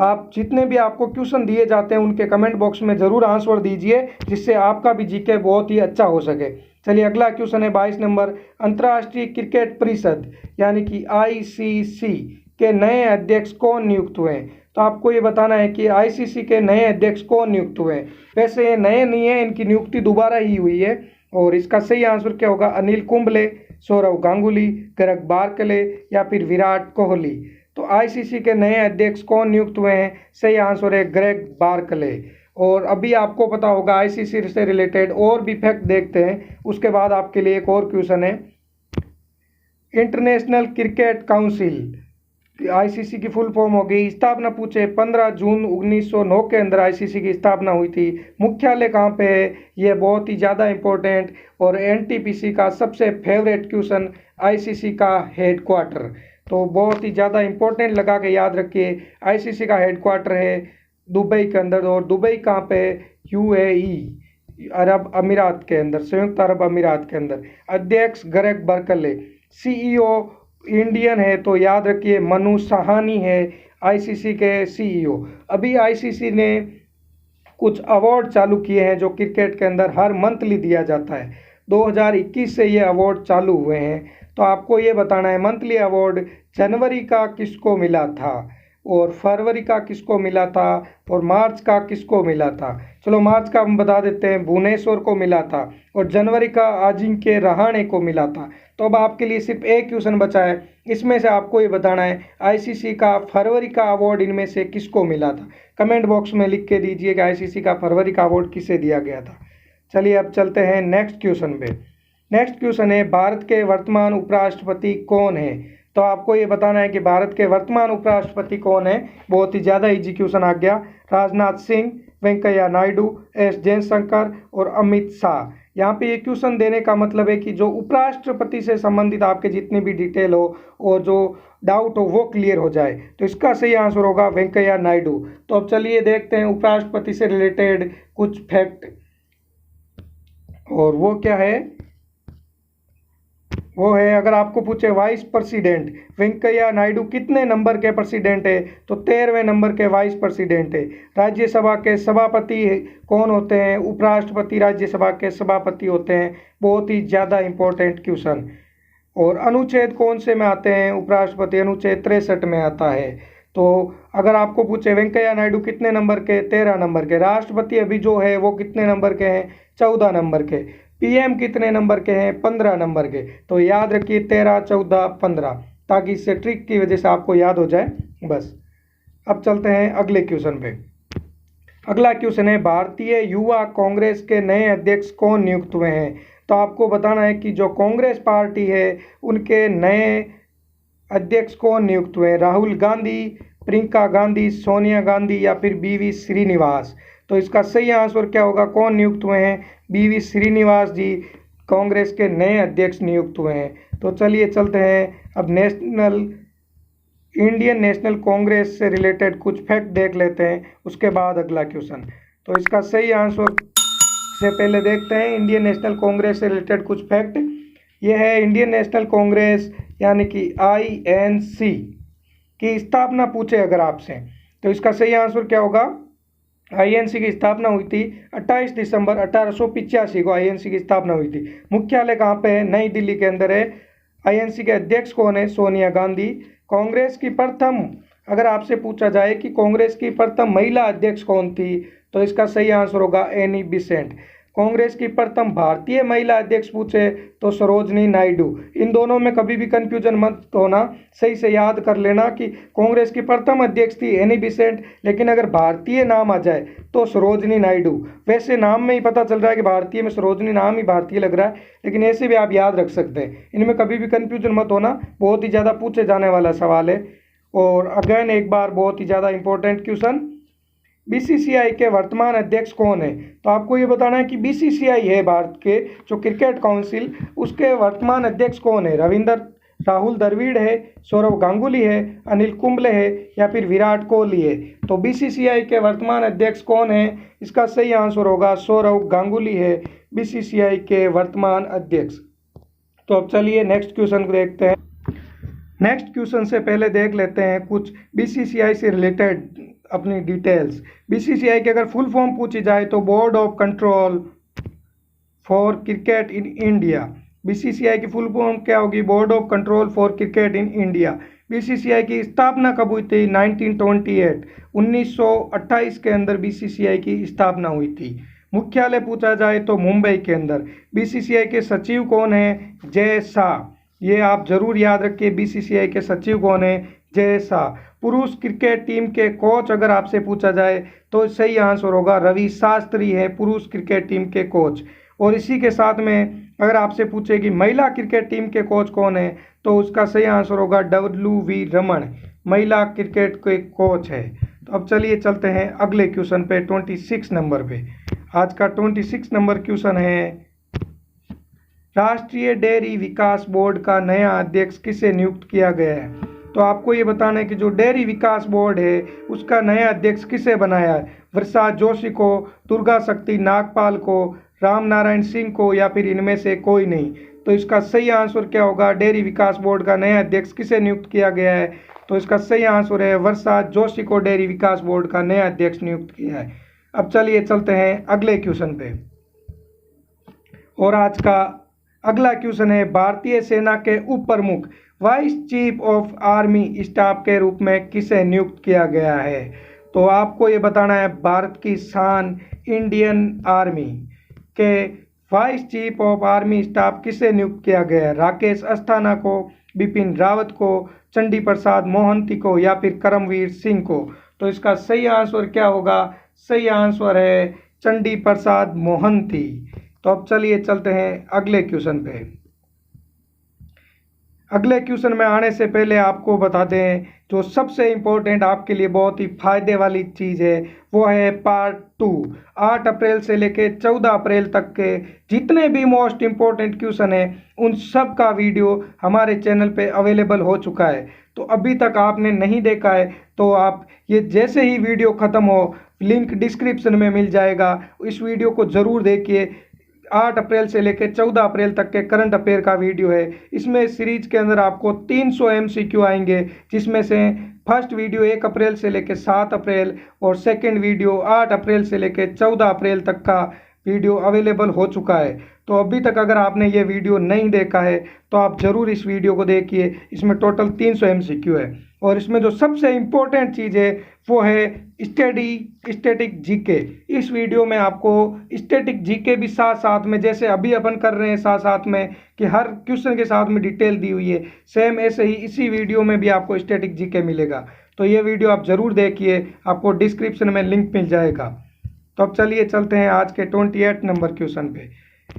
आप जितने भी आपको क्वेश्चन दिए जाते हैं उनके कमेंट बॉक्स में ज़रूर आंसर दीजिए, जिससे आपका भी जीके बहुत ही अच्छा हो सके। चलिए अगला क्वेश्चन है 22 नंबर। अंतर्राष्ट्रीय क्रिकेट परिषद यानी कि आईसीसी के नए अध्यक्ष कौन नियुक्त हुए हैं। तो आपको ये बताना है कि आईसीसी के नए अध्यक्ष कौन नियुक्त हुए हैं। वैसे ये नए नहीं है, इनकी नियुक्ति दोबारा ही हुई है। और इसका सही आंसर क्या होगा, अनिल कुंबले, सौरव गांगुली, ग्रेग बार्कले या फिर विराट कोहली। तो आईसीसी के नए अध्यक्ष कौन नियुक्त हुए हैं, सही आंसर है ग्रेग बार्कले। और अभी आपको पता होगा आईसीसी से रिलेटेड और भी फैक्ट देखते हैं, उसके बाद आपके लिए एक और क्वेश्चन है। इंटरनेशनल क्रिकेट काउंसिल आईसीसी की फुल फॉर्म होगी, स्थापना पूछे 15 जून 1909 के अंदर आईसीसी की स्थापना हुई थी। मुख्यालय कहाँ पे है, ये बहुत ही ज़्यादा इंपॉर्टेंट और एनटीपीसी का सबसे फेवरेट क्वेश्चन, आईसीसी का हेड क्वार्टर। तो बहुत ही ज़्यादा इंपॉर्टेंट लगा के याद रखिए, आईसीसी का हेड क्वार्टर है दुबई के अंदर। और दुबई कहाँ पे, यूएई अरब अमीरात के अंदर, संयुक्त अरब अमीरात के अंदर। अध्यक्ष ग्रेग बर्कले। सीईओ इंडियन है तो याद रखिए मनु साहनी है आईसीसी के सीईओ। अभी आईसीसी ने कुछ अवार्ड चालू किए हैं जो क्रिकेट के अंदर हर मंथली दिया जाता है। 2021 से ये अवार्ड चालू हुए हैं। तो आपको ये बताना है मंथली अवार्ड जनवरी का किसको मिला था और फरवरी का किसको मिला था और मार्च का किसको मिला था। चलो मार्च का हम बता देते हैं, भुवनेश्वर को मिला था। और जनवरी का अजिंक्य रहाणे को मिला था। तो अब आपके लिए सिर्फ एक क्वेश्चन बचा है, इसमें से आपको ये बताना है आईसीसी का फरवरी का अवार्ड इनमें से किसको मिला था। कमेंट बॉक्स में लिख के दीजिए कि आईसीसी का फरवरी का अवार्ड किसे दिया गया था। चलिए अब चलते हैं नेक्स्ट क्वेश्चन पे। नेक्स्ट क्वेश्चन है भारत के वर्तमान उपराष्ट्रपति कौन है। तो आपको ये बताना है कि भारत के वर्तमान उपराष्ट्रपति कौन है। बहुत ही ज़्यादा इजी क्वेश्चन आ गया। राजनाथ सिंह, वेंकैया नायडू, एस जयशंकर और अमित शाह। यहाँ पे ये क्वेश्चन देने का मतलब है कि जो उपराष्ट्रपति से संबंधित आपके जितनी भी डिटेल हो और जो डाउट हो वो क्लियर हो जाए। तो इसका सही आंसर होगा वेंकैया नायडू। तो अब चलिए देखते हैं उपराष्ट्रपति से रिलेटेड कुछ फैक्ट, और वो क्या है, वो है अगर आपको पूछे वाइस प्रेसिडेंट वेंकैया नायडू कितने नंबर के प्रेसिडेंट है, तो 13वें नंबर के वाइस प्रेसिडेंट है। राज्यसभा के सभापति कौन होते हैं, उपराष्ट्रपति राज्यसभा के सभापति होते हैं। बहुत ही ज़्यादा इंपॉर्टेंट क्वेश्चन। और अनुच्छेद कौन से में आते हैं, उपराष्ट्रपति अनुच्छेद 63 में आता है। तो अगर आपको पूछे वेंकैया नायडू कितने नंबर के, 13 नंबर के। राष्ट्रपति अभी जो है वो कितने नंबर के हैं, 14 नंबर के। पीएम कितने नंबर के हैं, 15 नंबर के। तो याद रखिए 13, 14, 15, ताकि इससे ट्रिक की वजह से आपको याद हो जाए बस। अब चलते हैं अगले क्वेश्चन पे। अगला क्वेश्चन है भारतीय युवा कांग्रेस के नए अध्यक्ष कौन नियुक्त हुए हैं। तो आपको बताना है कि जो कांग्रेस पार्टी है उनके नए अध्यक्ष कौन नियुक्त हुए हैं। राहुल गांधी, प्रियंका गांधी, सोनिया गांधी या फिर बीवी श्रीनिवास। तो इसका सही आंसर क्या होगा, कौन नियुक्त हुए हैं, बीवी श्रीनिवास जी कांग्रेस के नए अध्यक्ष नियुक्त हुए हैं। तो चलिए चलते हैं अब इंडियन नेशनल कांग्रेस से रिलेटेड कुछ फैक्ट देख लेते हैं, उसके बाद अगला क्वेश्चन। तो इसका सही आंसर से पहले देखते हैं इंडियन नेशनल कांग्रेस से रिलेटेड कुछ फैक्ट। ये है इंडियन नेशनल कांग्रेस यानी कि आईएनसी की स्थापना पूछे अगर आपसे, तो इसका सही आंसर क्या होगा, आईएनसी की स्थापना हुई थी 28 दिसंबर 1885 को आईएनसी की स्थापना हुई थी। मुख्यालय कहाँ पे है? नई दिल्ली के अंदर है। आईएनसी के अध्यक्ष कौन है? सोनिया गांधी। कांग्रेस की प्रथम, अगर आपसे पूछा जाए कि कांग्रेस की प्रथम महिला अध्यक्ष कौन थी, तो इसका सही आंसर होगा एनी बेसेंट। कांग्रेस की प्रथम भारतीय महिला अध्यक्ष पूछे तो सरोजनी नायडू। इन दोनों में कभी भी कंफ्यूजन मत होना, सही से याद कर लेना कि कांग्रेस की प्रथम अध्यक्ष थी एनी बेसेंट, लेकिन अगर भारतीय नाम आ जाए तो सरोजनी नायडू। वैसे नाम में ही पता चल रहा है कि भारतीय में सरोजनी नाम ही भारतीय लग रहा है, लेकिन ऐसे भी आप याद रख सकते हैं। इनमें कभी भी कंफ्यूजन मत होना, बहुत ही ज़्यादा पूछे जाने वाला सवाल है। और अगेन एक बार बहुत ही ज़्यादा इंपॉर्टेंट क्वेश्चन, बीसीसीआई के वर्तमान अध्यक्ष कौन है? तो आपको ये बताना है कि बीसीसीआई है भारत के जो क्रिकेट काउंसिल, उसके वर्तमान अध्यक्ष कौन है? राहुल द्रविड़ है, सौरव गांगुली है, अनिल कुंबले है, या फिर विराट कोहली है? तो बीसीसीआई के वर्तमान अध्यक्ष कौन है? इसका सही आंसर होगा सौरव गांगुली है बीसीसीआई के वर्तमान अध्यक्ष। तो अब चलिए नेक्स्ट क्वेश्चन को देखते हैं। नेक्स्ट क्वेश्चन से पहले देख लेते हैं कुछ बीसीसीआई से रिलेटेड अपनी डिटेल्स। बीसीसीआई की अगर फुल फॉर्म पूछी जाए तो board of control for cricket in India. BCCI की फुल फॉर्म क्या होगी? Board of control for cricket in India. BCCI की स्थापना कब हुई थी? 1928, 1928 के अंदर बीसीसीआई की स्थापना हुई थी। मुख्यालय पूछा जाए तो मुंबई के अंदर। बीसीसीआई के सचिव कौन है? जय शाह। ये आप जरूर याद रखिए, बीसीसीआई के सचिव कौन है? जय शाह। पुरुष क्रिकेट टीम के कोच अगर आपसे पूछा जाए तो सही आंसर होगा रवि शास्त्री है पुरुष क्रिकेट टीम के कोच। और इसी के साथ में अगर आपसे पूछे कि महिला क्रिकेट टीम के कोच कौन है, तो उसका सही आंसर होगा WV रमन, महिला क्रिकेट के कोच है। तो अब चलिए चलते हैं अगले क्वेश्चन पे, 26 नंबर पे। आज का 26 नंबर क्वेश्चन है, राष्ट्रीय डेयरी विकास बोर्ड का नया अध्यक्ष किसे नियुक्त किया गया है? तो आपको ये बताना है कि जो डेयरी विकास बोर्ड है उसका नया अध्यक्ष किसे बनाया है? वर्षा जोशी को, दुर्गा शक्ति नागपाल को, राम नारायण सिंह को, या फिर इनमें से कोई नहीं? तो इसका सही आंसर क्या होगा? डेयरी विकास बोर्ड का नया अध्यक्ष किसे नियुक्त किया गया है? तो इसका सही आंसर है वर्षा जोशी को डेयरी विकास बोर्ड का नया अध्यक्ष नियुक्त किया है। अब चलिए चलते हैं अगले क्वेश्चन पे। और आज का अगला क्वेश्चन है, भारतीय सेना के उप प्रमुख vice chief of army staff के रूप में किसे नियुक्त किया गया है? तो आपको ये बताना है भारत की शान इंडियन आर्मी के vice chief of army staff किसे नियुक्त किया गया है? राकेश अस्थाना को, बिपिन रावत को, चंडी प्रसाद मोहंती को, या फिर करमवीर सिंह को? तो इसका सही आंसर क्या होगा? सही आंसर है चंडी प्रसाद मोहंती। तो अब चलिए चलते हैं अगले क्वेश्चन पे। अगले क्वेश्चन में आने से पहले आपको बता दें, जो सबसे इम्पोर्टेंट आपके लिए बहुत ही फायदे वाली चीज़ है वो है पार्ट 2। 8 अप्रैल से लेके 14 अप्रैल तक के जितने भी मोस्ट इम्पोर्टेंट क्वेश्चन हैं उन सब का वीडियो हमारे चैनल पे अवेलेबल हो चुका है। तो अभी तक आपने नहीं देखा है तो आप ये जैसे ही वीडियो ख़त्म हो, लिंक डिस्क्रिप्शन में मिल जाएगा, इस वीडियो को ज़रूर देखिए। 8 अप्रैल से लेकर 14 अप्रैल तक के करंट अफेयर का वीडियो है। इसमें सीरीज के अंदर आपको 300 MCQ आएंगे, जिसमें से फर्स्ट वीडियो 1 अप्रैल से लेकर 7 अप्रैल और सेकंड वीडियो 8 अप्रैल से लेकर 14 अप्रैल तक का वीडियो अवेलेबल हो चुका है। तो अभी तक अगर आपने ये वीडियो नहीं देखा है तो आप ज़रूर इस वीडियो को देखिए। इसमें टोटल 300 MCQ है और इसमें जो सबसे इम्पोर्टेंट चीज़ है वो है स्टैटिक जीके। इस वीडियो में आपको स्टैटिक जीके भी साथ साथ में, जैसे अभी अपन कर रहे हैं साथ साथ में कि हर क्वेश्चन के साथ में डिटेल दी हुई है, सेम ऐसे ही इसी वीडियो में भी आपको स्टैटिक जीके मिलेगा। तो ये वीडियो आप ज़रूर देखिए, आपको डिस्क्रिप्शन में लिंक मिल जाएगा। तो अब चलिए चलते हैं आज के 28 नंबर क्वेश्चन पे।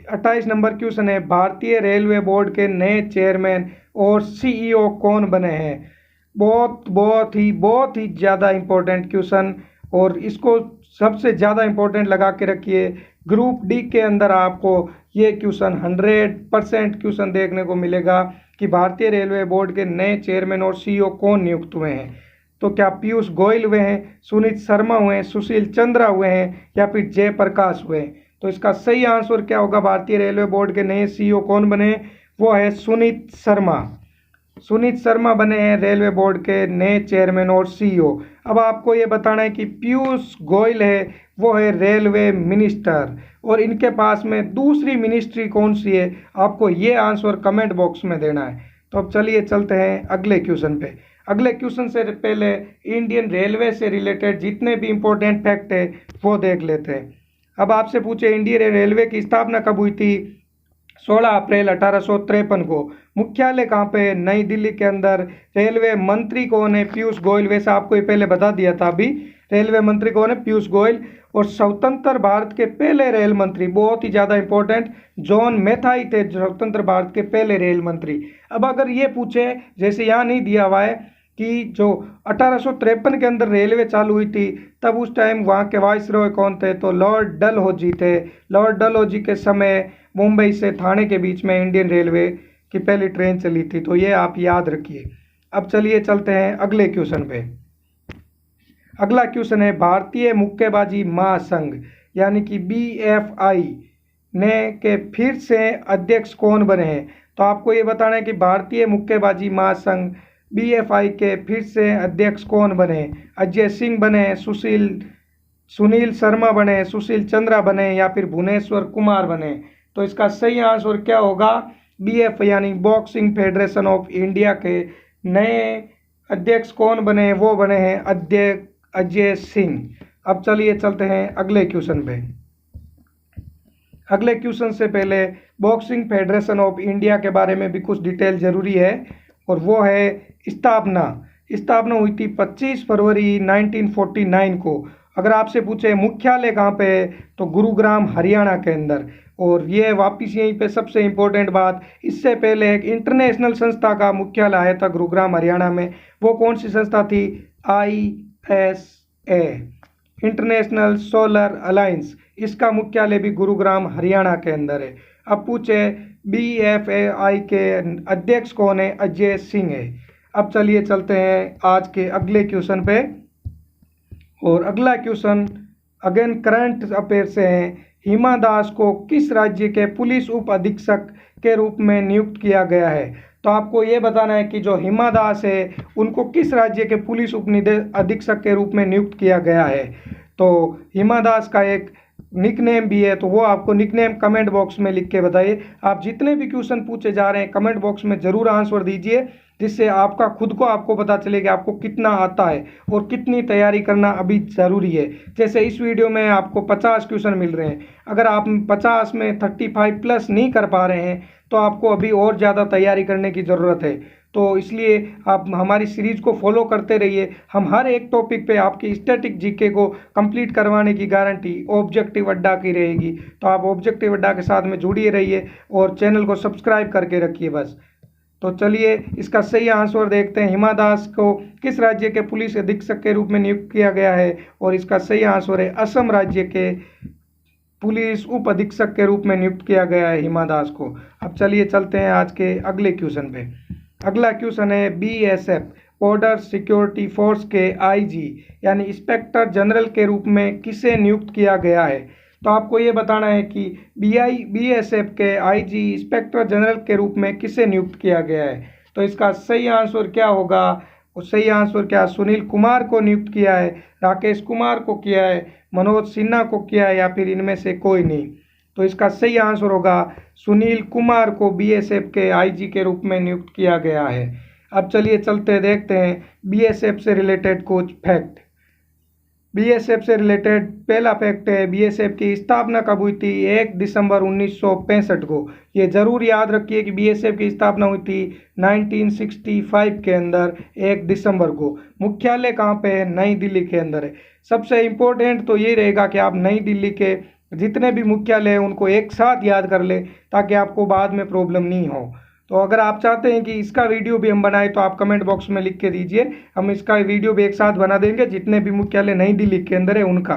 28 नंबर क्वेश्चन है, भारतीय रेलवे बोर्ड के नए चेयरमैन और CEO कौन बने हैं? बहुत ही ज़्यादा इम्पोर्टेंट क्वेश्चन, और इसको सबसे ज़्यादा इम्पोर्टेंट लगा के रखिए। ग्रुप डी के अंदर आपको ये क्वेश्चन 100% क्वेश्चन देखने को मिलेगा कि भारतीय रेलवे बोर्ड के नए चेयरमैन और CEO कौन नियुक्त हुए हैं। तो क्या पीयूष गोयल हुए हैं, सुनीत शर्मा हुए हैं, सुशील चंद्रा हुए हैं, या फिर जयप्रकाश हुए हैं? तो इसका सही आंसर क्या होगा? भारतीय रेलवे बोर्ड के नए CEO कौन बने? वो है सुनीत शर्मा। सुनीत शर्मा बने हैं रेलवे बोर्ड के नए चेयरमैन और सीईओ। अब आपको ये बताना है कि पीयूष गोयल है वो है रेलवे मिनिस्टर, और इनके पास में दूसरी मिनिस्ट्री कौन सी है, आपको ये आंसर कमेंट बॉक्स में देना है। तो अब चलिए चलते हैं अगले क्वेश्चन पे। अगले क्वेश्चन से पहले इंडियन रेलवे से रिलेटेड जितने भी इंपॉर्टेंट फैक्ट है वो देख लेते हैं। अब आपसे पूछे इंडियन रेलवे की स्थापना कब हुई थी? 16 अप्रैल 1853 को। मुख्यालय कहाँ पे? नई दिल्ली के अंदर। रेलवे मंत्री कौन है? पीयूष गोयल। वैसे आपको ये पहले बता दिया था अभी, रेलवे मंत्री कौन है? पीयूष गोयल। और स्वतंत्र भारत के पहले रेल मंत्री, बहुत ही ज़्यादा इंपॉर्टेंट, जॉन मैथाई थे स्वतंत्र भारत के पहले रेल मंत्री। अब अगर ये पूछे, जैसे यहाँ नहीं दिया हुआ है, कि जो 1853 के अंदर रेलवे चालू हुई थी तब उस टाइम वहाँ के वाइसरॉय कौन थे? तो लॉर्ड डलहौजी थे। लॉर्ड डलहौजी के समय मुंबई से ठाणे के बीच में इंडियन रेलवे की पहली ट्रेन चली थी, तो ये आप याद रखिए। अब चलिए चलते हैं अगले क्वेश्चन पे। अगला क्वेश्चन है भारतीय मुक्केबाजी महासंघ यानी कि BFI ने के फिर से अध्यक्ष कौन बने हैं? तो आपको ये बताना है कि भारतीय मुक्केबाजी महासंघ BFI के फिर से अध्यक्ष कौन बने? अजय सिंह बने, सुनील शर्मा बने, सुशील चंद्रा बने, या फिर भुवनेश्वर कुमार बने? तो इसका सही आंसर क्या होगा? BF यानी बॉक्सिंग फेडरेशन ऑफ इंडिया के नए अध्यक्ष कौन बने? वो बने हैं अध्यक्ष अजय सिंह। अब चलिए चलते हैं अगले क्वेश्चन पे। अगले क्वेश्चन से पहले बॉक्सिंग फेडरेशन ऑफ इंडिया के बारे में भी कुछ डिटेल जरूरी है, और वो है स्थापना हुई थी 25 फरवरी 1949 को। अगर आपसे पूछे मुख्यालय कहाँ पे है, तो गुरुग्राम हरियाणा के अंदर। और ये वापिस यहीं पे सबसे इम्पोर्टेंट बात, इससे पहले एक इंटरनेशनल संस्था का मुख्यालय आया था गुरुग्राम हरियाणा में। वो कौन सी संस्था थी? ISA, international solar alliance. इसका मुख्यालय भी गुरुग्राम हरियाणा के अंदर है। अब पूछे BFI के अध्यक्ष कौन है? अजय सिंह है। अब चलिए चलते हैं आज के अगले क्वेश्चन पे। और अगला क्वेश्चन अगेन करंट अफेयर से है। हिमा दास को किस राज्य के पुलिस उप अधीक्षक के रूप में नियुक्त किया गया है? तो आपको ये बताना है कि जो हिमा दास है उनको किस राज्य के पुलिस उप अधीक्षक के रूप में नियुक्त किया गया है। तो हिमा दास का एक निकनेम भी है, तो वो आपको निकनेम कमेंट बॉक्स में लिख के बताइए। आप जितने भी क्वेश्चन पूछे जा रहे हैं कमेंट बॉक्स में ज़रूर आंसर दीजिए, जिससे आपका खुद को आपको पता चले कि आपको कितना आता है और कितनी तैयारी करना अभी ज़रूरी है। जैसे इस वीडियो में आपको 50 क्वेश्चन मिल रहे हैं, अगर आप 50 में 35 प्लस नहीं कर पा रहे हैं तो आपको अभी और ज़्यादा तैयारी करने की ज़रूरत है। तो इसलिए आप हमारी सीरीज़ को फॉलो करते रहिए। हम हर एक टॉपिक पे आपकी स्टैटिक जीके को कंप्लीट करवाने की गारंटी ऑब्जेक्टिव अड्डा की रहेगी। तो आप ऑब्जेक्टिव अड्डा के साथ में जुड़िए रहिए और चैनल को सब्सक्राइब करके रखिए बस। तो चलिए इसका सही आंसर देखते हैं। हिमा दास को किस राज्य के पुलिस अधीक्षक के रूप में नियुक्त किया गया है? और इसका सही आंसर है असम राज्य के पुलिस उप अधीक्षक के रूप में नियुक्त किया गया है हिमा दास को। अब चलिए चलते हैं आज के अगले क्वेश्चन पे। अगला क्वेश्चन है BSF बॉर्डर सिक्योरिटी फोर्स के IG यानी इंस्पेक्टर जनरल के रूप में किसे नियुक्त किया गया है? तो आपको ये बताना है कि BSF के IG इंस्पेक्टर जनरल के रूप में किसे नियुक्त किया गया है। तो इसका सही आंसर क्या होगा? और सही आंसर क्या? सुनील कुमार को नियुक्त किया है, राकेश कुमार को किया है, मनोज सिन्हा को किया है, या फिर इनमें से कोई नहीं। तो इसका सही आंसर होगा सुनील कुमार को BSF के IG के रूप में नियुक्त किया गया है। अब चलिए चलते देखते हैं BSF से रिलेटेड कुछ फैक्ट। BSF से रिलेटेड पहला फैक्ट है BSF की स्थापना कब हुई थी? 1 दिसंबर 1965 को। ये जरूर याद रखिए कि BSF की स्थापना हुई थी 1965 के अंदर 1 दिसंबर को। मुख्यालय कहाँ पे है? नई दिल्ली के अंदर है। सबसे इम्पोर्टेंट तो ये रहेगा कि आप नई दिल्ली के जितने भी मुख्यालय हैं उनको एक साथ याद कर लें ताकि आपको बाद में प्रॉब्लम नहीं हो। तो अगर आप चाहते हैं कि इसका वीडियो भी हम बनाएं तो आप कमेंट बॉक्स में लिख के दीजिए, हम इसका वीडियो भी एक साथ बना देंगे जितने भी मुख्यालय नई दिल्ली के अंदर है उनका।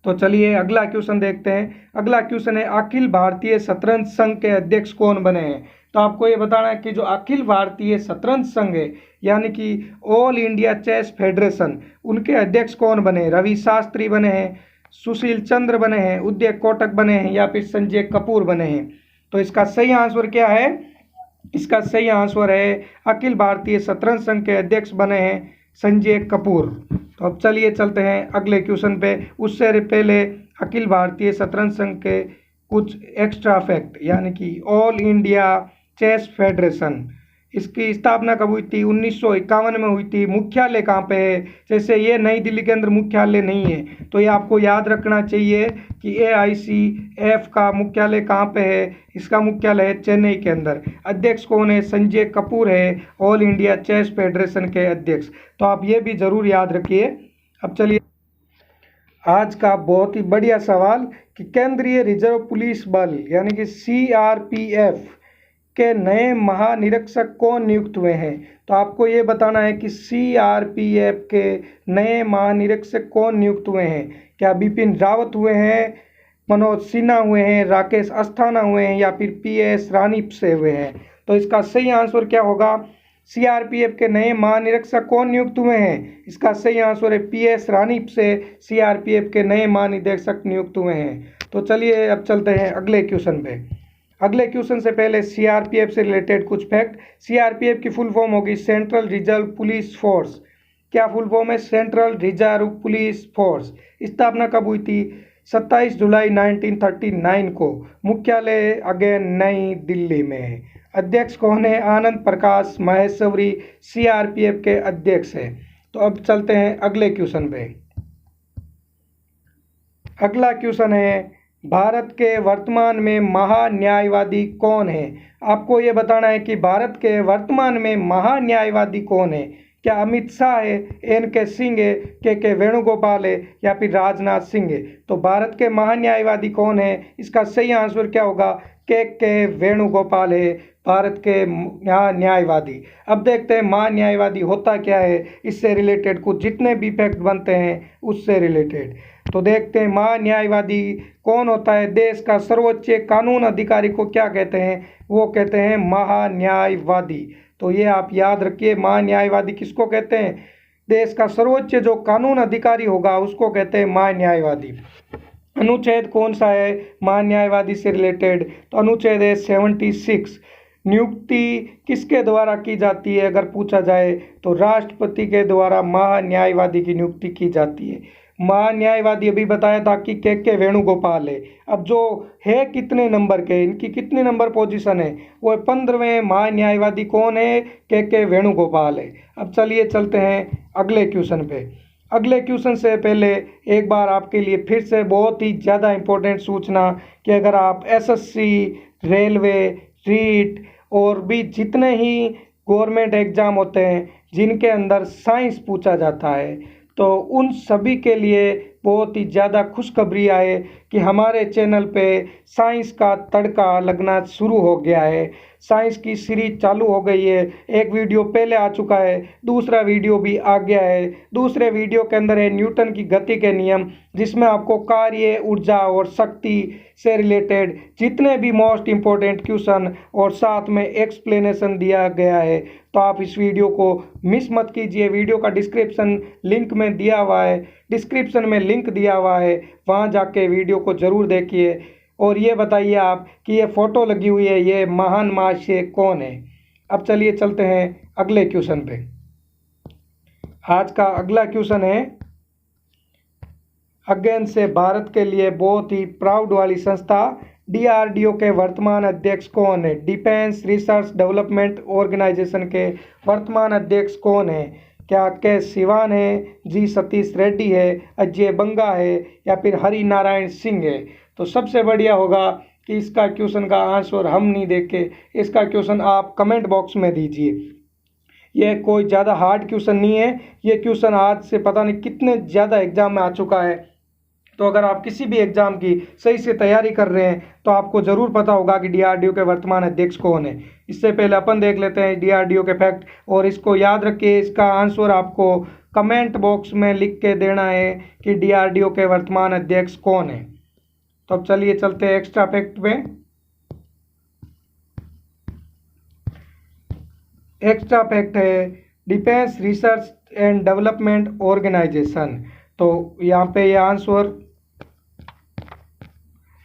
तो चलिए अगला क्वेश्चन देखते हैं। अगला क्वेश्चन है अखिल भारतीय शतरंज संघ के अध्यक्ष कौन बने हैं? तो आपको ये बताना है कि जो अखिल भारतीय शतरंज संघ है यानी कि ऑल इंडिया चेस फेडरेशन, उनके अध्यक्ष कौन बने? रवि शास्त्री बने हैं, सुशील चंद्र बने हैं, उदय कोटक बने हैं, या फिर संजय कपूर बने हैं। तो इसका सही आंसर क्या है? इसका सही आंसर है अखिल भारतीय शतरंज संघ के अध्यक्ष बने हैं संजय कपूर। तो अब चलिए चलते हैं अगले क्वेश्चन पे। उससे पहले अखिल भारतीय शतरंज संघ के कुछ एक्स्ट्रा फैक्ट, यानी कि ऑल इंडिया चेस फेडरेशन, इसकी स्थापना कब हुई थी? 1951 में हुई थी। मुख्यालय कहाँ पे है? जैसे ये नई दिल्ली के अंदर मुख्यालय नहीं है, तो ये आपको याद रखना चाहिए कि AICF का मुख्यालय कहाँ पे है? इसका मुख्यालय है चेन्नई के अंदर। अध्यक्ष कौन है? संजय कपूर है ऑल इंडिया चेस फेडरेशन के अध्यक्ष। तो आप ये भी ज़रूर याद रखिए। अब चलिए आज का बहुत ही बढ़िया सवाल कि केंद्रीय रिजर्व पुलिस बल यानी कि CRPF के नए महानिरीक्षक कौन नियुक्त हुए हैं? तो आपको ये बताना है कि CRPF के नए महानिरीक्षक कौन नियुक्त हुए हैं। क्या बिपिन रावत हुए हैं, मनोज सिन्हा हुए हैं, राकेश अस्थाना हुए हैं, या फिर PS रानीप से हुए हैं? तो इसका सही आंसर क्या होगा? CRPF के नए महानिरीक्षक कौन नियुक्त हुए हैं? इसका सही आंसर है PS रानीप से CRPF के नए महानिरीक्षक नियुक्त हुए हैं। तो चलिए अब चलते हैं अगले क्वेश्चन पे। अगले क्वेश्चन से पहले CRPF से रिलेटेड कुछ फैक्ट। CRPF की फुल फॉर्म होगी सेंट्रल रिजर्व पुलिस फोर्स। क्या फुल फॉर्म है? Central reserve police force. स्थापना कब हुई थी? 27 जुलाई 1939 को। मुख्यालय अगेन नई दिल्ली में है। अध्यक्ष कौन है? आनंद प्रकाश माहेश्वरी CRPF के अध्यक्ष है। तो अब चलते हैं अगले क्वेश्चन पे। अगला क्वेश्चन है भारत के वर्तमान में महान्यायवादी कौन है? आपको ये बताना है कि भारत के वर्तमान में महान्यायवादी कौन है। क्या अमित शाह है, NK सिंह है, KK वेणुगोपाल है, या फिर राजनाथ सिंह है? तो भारत के महान्यायवादी कौन है? इसका सही आंसर क्या होगा? KK वेणुगोपाल है भारत के न्यायवादी। अब देखते हैं महान्यायवादी होता क्या है, इससे रिलेटेड कुछ जितने भी फैक्ट बनते हैं उससे रिलेटेड। तो देखते हैं महान्यायवादी कौन होता है। देश का सर्वोच्च कानून अधिकारी को क्या कहते हैं? वो कहते हैं महान्यायवादी। तो ये आप याद रखिए, महान्यायवादी किसको कहते हैं? देश का सर्वोच्च जो कानून अधिकारी होगा उसको कहते हैं महान्यायवादी। अनुच्छेद कौन सा है महान्यायवादी से रिलेटेड? तो अनुच्छेद है 76। नियुक्ति किसके द्वारा की जाती है अगर पूछा जाए तो राष्ट्रपति के द्वारा महान्यायवादी की नियुक्ति की जाती है। महान्यायवादी अभी बताया था कि KK वेणुगोपाल है। अब जो है कितने नंबर के, इनकी कितने नंबर पोजीशन है? वो 15वें महान्यायवादी कौन है? KK वेणुगोपाल है। अब चलिए चलते हैं अगले क्वेश्चन पे। अगले क्वेश्चन से पहले एक बार आपके लिए फिर से बहुत ही ज़्यादा इम्पोर्टेंट सूचना कि अगर आप SSC, रेलवे, रीट और भी जितने ही गवर्नमेंट एग्ज़ाम होते हैं जिनके अंदर साइंस पूछा जाता है, तो उन सभी के लिए बहुत ही ज़्यादा खुशखबरी है कि हमारे चैनल पे साइंस का तड़का लगना शुरू हो गया है। साइंस की सीरीज चालू हो गई है। एक वीडियो पहले आ चुका है, दूसरा वीडियो भी आ गया है। दूसरे वीडियो के अंदर है न्यूटन की गति के नियम, जिसमें आपको कार्य, ऊर्जा और शक्ति से रिलेटेड जितने भी मोस्ट इम्पोर्टेंट क्वेश्चन और साथ में एक्सप्लेनेशन दिया गया है। तो आप इस वीडियो को मिस मत कीजिए। वीडियो का डिस्क्रिप्शन लिंक में दिया हुआ है, डिस्क्रिप्शन में लिंक दिया हुआ है, वहाँ जाके वीडियो को ज़रूर देखिए। और ये बताइए आप कि ये फ़ोटो लगी हुई है, ये महान महाशय कौन है? अब चलिए चलते हैं अगले क्वेश्चन पे। आज का अगला क्वेश्चन है अगेन से भारत के लिए बहुत ही प्राउड वाली संस्था DRDO के वर्तमान अध्यक्ष कौन है? डिफेंस रिसर्च डेवलपमेंट ऑर्गेनाइजेशन के वर्तमान अध्यक्ष कौन है? क्या के सिवान है, G सतीश रेड्डी है, अजय बंगा है, या फिर हरि नारायण सिंह है? तो सबसे बढ़िया होगा कि इसका क्वेश्चन का आंसर हम नहीं देखे, इसका क्वेश्चन आप कमेंट बॉक्स में दीजिए। यह कोई ज़्यादा हार्ड क्वेश्चन नहीं है। ये क्वेश्चन आज से पता नहीं कितने ज़्यादा एग्जाम में आ चुका है। तो अगर आप किसी भी एग्ज़ाम की सही से तैयारी कर रहे हैं तो आपको ज़रूर पता होगा कि DRDO के वर्तमान अध्यक्ष कौन है। इससे पहले अपन देख लेते हैं DRDO के फैक्ट, और इसको याद रखिए, इसका आंसर आपको कमेंट बॉक्स में लिख के देना है कि DRDO के वर्तमान अध्यक्ष कौन है। तो अब चलिए चलते हैं एक्स्ट्रा फैक्ट पे। एक्स्ट्रा फैक्ट है defence research and development organisation. तो यहाँ पे ये आंसर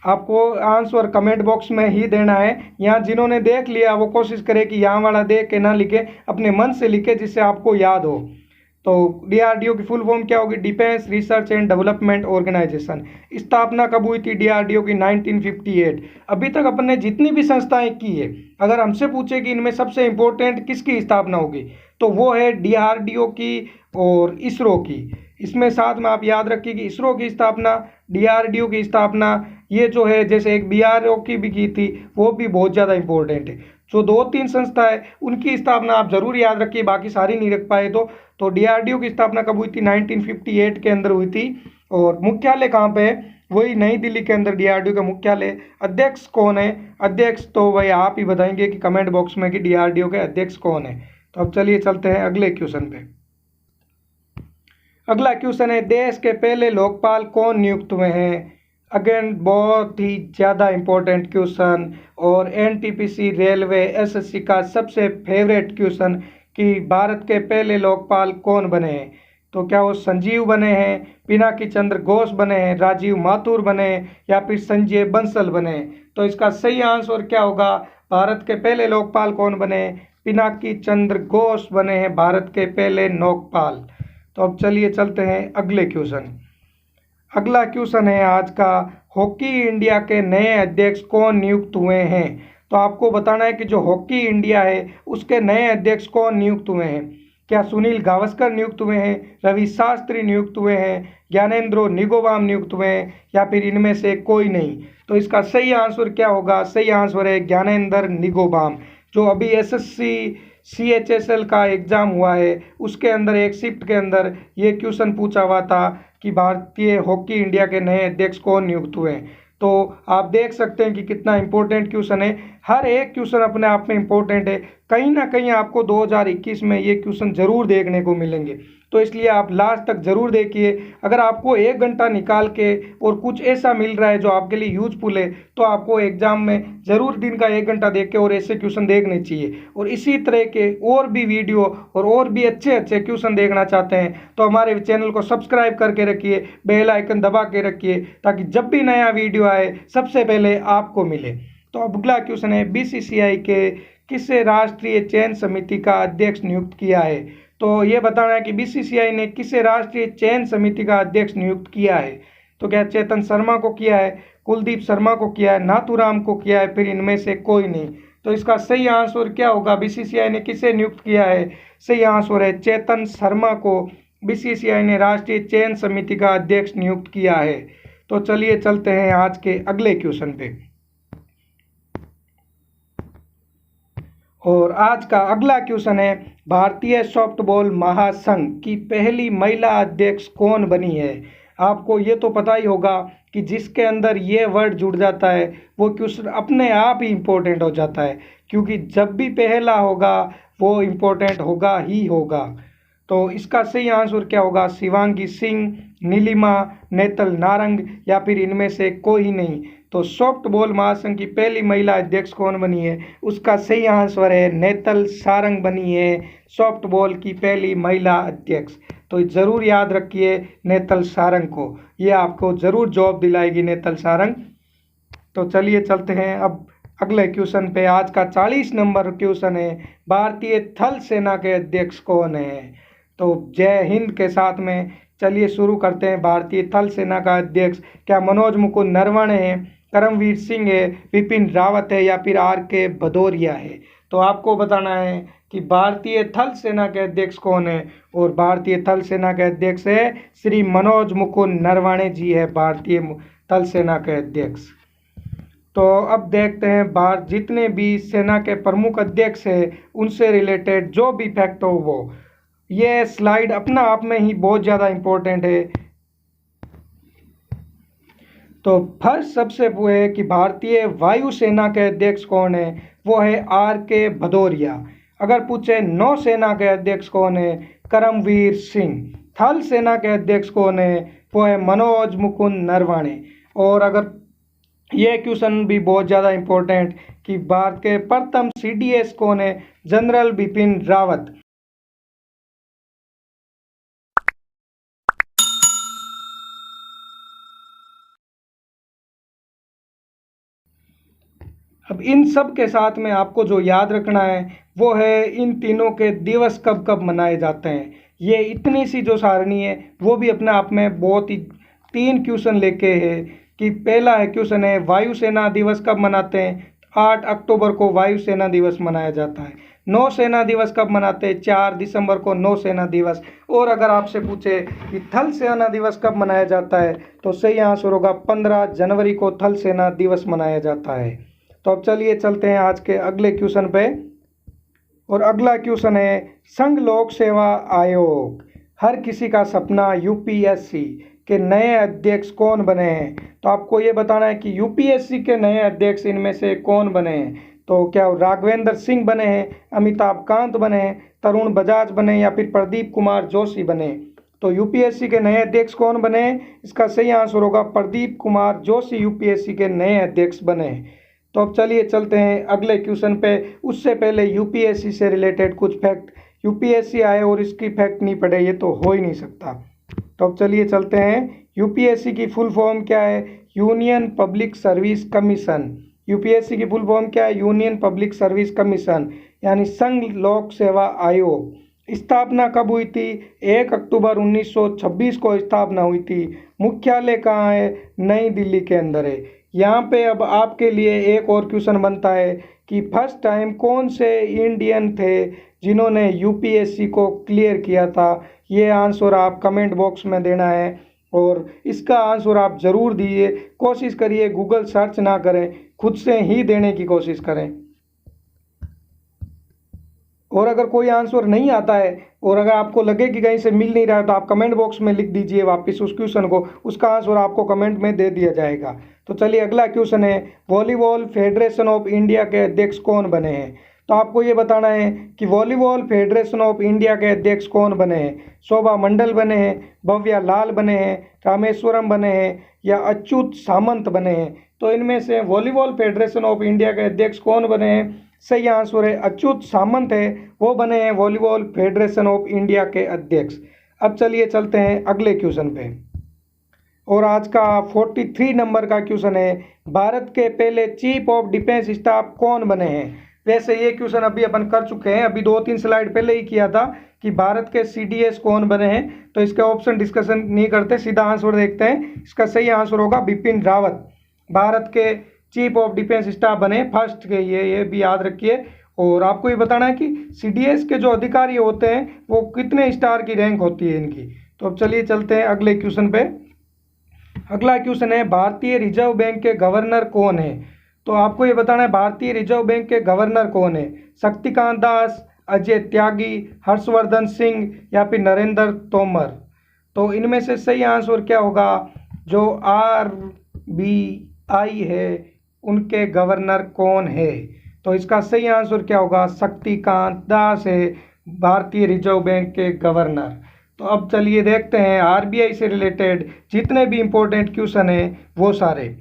आपको आंसर कमेंट बॉक्स में ही देना है। यहाँ जिन्होंने देख लिया वो कोशिश करें कि यहाँ वाला देख के ना लिखे, अपने मन से लिखे जिससे आपको याद हो। तो डीआरडीओ की फुल फॉर्म क्या होगी? Defence research and development organisation. स्थापना कब हुई थी डीआरडीओ की? 1958। अभी तक अपन ने जितनी भी संस्थाएं की है, अगर हमसे पूछे कि इनमें सबसे इंपॉर्टेंट किसकी स्थापना होगी, तो वो है डीआरडीओ की और इसरो की। इसमें साथ में आप याद रखिए कि इसरो की स्थापना, डीआरडीओ की स्थापना, ये जो है जैसे एक बीआरओ की भी की थी, वो भी बहुत ज़्यादा इंपॉर्टेंट है। जो दो तीन संस्था है उनकी स्थापना आप जरूर याद रखिए, बाकी सारी नहीं रख पाए तो डीआरडीओ की स्थापना कब हुई थी? 1958 के अंदर हुई थी। और मुख्यालय कहाँ पे है? वही नई दिल्ली के अंदर डीआरडीओ का मुख्यालय। अध्यक्ष कौन है? अध्यक्ष तो भाई आप ही बताएंगे कि कमेंट बॉक्स में कि डीआरडीओ के अध्यक्ष कौन है। तो अब चलिए चलते हैं अगले क्वेश्चन पे। अगला क्वेश्चन है, देश के पहले लोकपाल कौन नियुक्त हुए हैं? अगेन बहुत ही ज़्यादा इंपॉर्टेंट क्वेश्चन और एनटीपीसी रेलवे एसएससी का सबसे फेवरेट क्वेश्चन कि भारत के पहले लोकपाल कौन बने हैं। तो क्या वो संजीव बने हैं, पिनाकी चंद्र घोष बने हैं, राजीव माथुर बने या फिर संजय बंसल बने? तो इसका सही आंसर क्या होगा? भारत के पहले लोकपाल कौन बने? पिनाकी चंद्र घोष बने हैं भारत के पहले लोकपाल। तो अब चलिए चलते हैं अगले क्वेश्चन। अगला क्वेश्चन है आज का, हॉकी इंडिया के नए अध्यक्ष कौन नियुक्त हुए हैं? तो आपको बताना है कि जो हॉकी इंडिया है उसके नए अध्यक्ष कौन नियुक्त हुए हैं। क्या सुनील गावस्कर नियुक्त हुए हैं, रवि शास्त्री नियुक्त हुए हैं, ज्ञानेंद्रो निगोबाम नियुक्त हुए हैं या फिर इनमें से कोई नहीं? तो इसका सही आंसर क्या होगा? सही आंसर है ज्ञानेंद्र निगोबाम। जो अभी एसएससी सीएचएसएल का एग्जाम हुआ है उसके अंदर एक शिफ्ट के अंदर ये क्वेश्चन पूछा हुआ था कि भारतीय हॉकी इंडिया के नए अध्यक्ष कौन नियुक्त हुए हैं। तो आप देख सकते हैं कि कितना इंपॉर्टेंट क्वेश्चन है। हर एक क्वेश्चन अपने आप में इंपॉर्टेंट है, कहीं ना कहीं आपको 2021 में ये क्वेश्चन जरूर देखने को मिलेंगे। तो इसलिए आप लास्ट तक जरूर देखिए। अगर आपको 1 घंटा निकाल के और कुछ ऐसा मिल रहा है जो आपके लिए यूजफुल है, तो आपको एग्जाम में जरूर दिन का 1 घंटा देख के और ऐसे क्वेश्चन देखने चाहिए। और इसी तरह के और भी वीडियो और भी अच्छे अच्छे क्वेश्चन देखना चाहते हैं तो हमारे चैनल को सब्सक्राइब करके रखिए, बेल आइकन दबा के रखिए ताकि जब भी नया वीडियो आए सबसे पहले आपको मिले। तो अब अगला क्वेश्चन है, बीसीसीआई के किसे राष्ट्रीय चयन समिति का अध्यक्ष नियुक्त किया है? तो ये बताना है कि बीसीसीआई ने किसे राष्ट्रीय चयन समिति का अध्यक्ष नियुक्त किया है। तो क्या चेतन शर्मा को किया है, कुलदीप शर्मा को किया है, नाथूराम को किया है, फिर इनमें से कोई नहीं? तो इसका सही आंसर क्या होगा? बीसीसीआई ने किसे नियुक्त किया है? सही आंसर है चेतन शर्मा को बीसीसीआई ने राष्ट्रीय चयन समिति का अध्यक्ष नियुक्त किया है। तो चलिए चलते हैं आज के अगले क्वेश्चन पे। और आज का अगला क्वेश्चन है, भारतीय सॉफ्टबॉल महासंघ की पहली महिला अध्यक्ष कौन बनी है? आपको ये तो पता ही होगा कि जिसके अंदर ये वर्ड जुड़ जाता है वो क्वेश्चन अपने आप ही इम्पोर्टेंट हो जाता है, क्योंकि जब भी पहला होगा वो इम्पोर्टेंट होगा ही होगा। तो इसका सही आंसर क्या होगा? शिवांगी सिंह, नीलिमा, नेतल नारंग या फिर इनमें से कोई नहीं? तो सॉफ्टबॉल महासंघ की पहली महिला अध्यक्ष कौन बनी है? उसका सही आंसर है नेतल सारंग बनी है सॉफ्टबॉल की पहली महिला अध्यक्ष। तो ज़रूर याद रखिए नेतल सारंग को, ये आपको ज़रूर जॉब दिलाएगी नेतल सारंग। तो चलिए चलते हैं अब अगले क्वेश्चन पे। आज का 40 नंबर क्वेश्चन है, भारतीय थल सेना के अध्यक्ष कौन है? तो जय हिंद के साथ में चलिए शुरू करते हैं। भारतीय थल सेना का अध्यक्ष क्या मनोज मुकुंद नरवणे है, करमवीर सिंह है, विपिन रावत है या फिर आर के भदौरिया है? तो आपको बताना है कि भारतीय थल सेना के अध्यक्ष कौन है। और भारतीय थल सेना के अध्यक्ष है श्री मनोज मुकुंद नरवणे जी है भारतीय थल सेना के अध्यक्ष। तो अब देखते हैं भारत जितने भी सेना के प्रमुख अध्यक्ष हैं उनसे रिलेटेड जो भी फैक्ट हो वो। ये स्लाइड अपना आप में ही बहुत ज़्यादा इम्पोर्टेंट है। तो फर्स्ट सबसे वो है कि भारतीय वायुसेना के अध्यक्ष कौन है? वो है आर के भदौरिया। अगर पूछे नौसेना के अध्यक्ष कौन है? करमवीर सिंह। थल सेना के अध्यक्ष कौन है? वो है मनोज मुकुंद नरवणे। और अगर ये क्वेश्चन भी बहुत ज़्यादा इम्पोर्टेंट कि भारत के प्रथम सीडीएस कौन है? जनरल बिपिन रावत। अब इन सब के साथ में आपको जो याद रखना है वो है इन तीनों के दिवस कब कब मनाए जाते हैं। ये इतनी सी जो सारणी है वो भी अपने आप में बहुत ही 3 क्वेश्चन लेके है कि पहला है क्वेश्चन है वायुसेना दिवस कब मनाते हैं। 8 अक्टूबर को वायुसेना दिवस मनाया जाता है। नौसेना दिवस कब मनाते हैं। 4 दिसंबर को नौसेना दिवस। और अगर आपसे पूछे कि थल सेना दिवस कब मनाया जाता है तो सही आंसर होगा 15 जनवरी को थल सेना दिवस मनाया जाता है। तो अब चलिए चलते हैं आज के अगले क्वेश्चन पे। और अगला क्वेश्चन है संघ लोक सेवा आयोग हर किसी का सपना यूपीएससी के नए अध्यक्ष कौन बने हैं। तो आपको ये बताना है कि यूपीएससी के नए अध्यक्ष इनमें से कौन बने हैं। तो क्या राघवेंद्र सिंह बने हैं, अमिताभ कांत बने हैं, तरुण बजाज बने या फिर प्रदीप कुमार जोशी बने। तो यूपीएससी के नए अध्यक्ष कौन बने हैं, इसका सही आंसर होगा प्रदीप कुमार जोशी यूपीएससी के नए अध्यक्ष बने। तो अब चलिए चलते हैं अगले क्वेश्चन पे। उससे पहले यूपीएससी से रिलेटेड कुछ फैक्ट। यूपीएससी आए और इसकी फैक्ट नहीं पढ़े ये तो हो ही नहीं सकता। तो अब चलिए चलते हैं। यूपीएससी की फुल फॉर्म क्या है। Union public service commission. UPSC की फुल फॉर्म क्या है। यूनियन पब्लिक सर्विस कमीशन यानी संघ लोक सेवा आयोग। स्थापना कब हुई थी। 1 अक्टूबर 1926 को स्थापना हुई थी। मुख्यालय कहाँ है, नई दिल्ली के अंदर है। यहाँ पे अब आपके लिए एक और क्वेश्चन बनता है कि फर्स्ट टाइम कौन से इंडियन थे जिन्होंने यूपीएससी को क्लियर किया था। ये आंसर आप कमेंट बॉक्स में देना है और इसका आंसर आप ज़रूर दीजिए। कोशिश करिए गूगल सर्च ना करें, खुद से ही देने की कोशिश करें। और अगर कोई आंसर नहीं आता है और अगर आपको लगे कि कहीं से मिल नहीं रहा है तो आप कमेंट बॉक्स में लिख दीजिए वापस उस क्वेश्चन को, उसका आंसर आपको कमेंट में दे दिया जाएगा। तो चलिए अगला क्वेश्चन है वॉलीबॉल फेडरेशन ऑफ इंडिया के अध्यक्ष कौन बने हैं। तो आपको ये बताना है कि वॉलीबॉल फेडरेशन ऑफ इंडिया के अध्यक्ष कौन बने हैं। शोभा मंडल बने हैं, भव्या लाल बने हैं, रामेश्वरम बने हैं या अच्युत सामंत बने हैं। तो इनमें से वॉलीबॉल फेडरेशन ऑफ इंडिया के अध्यक्ष कौन बने हैं, सही आंसर है अच्युत सामंत है, वो बने हैं वॉलीबॉल फेडरेशन ऑफ इंडिया के अध्यक्ष। अब चलिए चलते हैं अगले क्वेश्चन पे। और आज का 43 नंबर का क्वेश्चन है भारत के पहले चीफ ऑफ डिफेंस स्टाफ कौन बने हैं। वैसे ये क्वेश्चन अभी अपन कर चुके हैं, अभी 2-3 स्लाइड पहले ही किया था कि भारत के सीडीएस कौन बने हैं। तो इसका ऑप्शन डिस्कशन नहीं करते, सीधा आंसर देखते हैं। इसका सही आंसर होगा बिपिन रावत भारत के चीफ ऑफ डिफेंस स्टाफ बने फर्स्ट के। ये भी याद रखिए। और आपको ये बताना है कि सीडीएस के जो अधिकारी होते हैं वो कितने स्टार की रैंक होती है इनकी। तो अब चलिए चलते हैं अगले क्वेश्चन पे। अगला क्वेश्चन है भारतीय रिजर्व बैंक के गवर्नर कौन है। तो आपको ये बताना है भारतीय रिजर्व बैंक के गवर्नर कौन है। शक्तिकांत दास, अजय त्यागी, हर्षवर्धन सिंह या फिर नरेंद्र तोमर। तो इनमें से सही आंसर क्या होगा। जो आरबीआई है उनके गवर्नर कौन है। तो इसका सही आंसर क्या होगा, शक्तिकांत दास है भारतीय रिजर्व बैंक के गवर्नर। तो अब चलिए देखते हैं आरबीआई से रिलेटेड जितने भी इम्पोर्टेंट क्वेश्चन हैं वो सारे।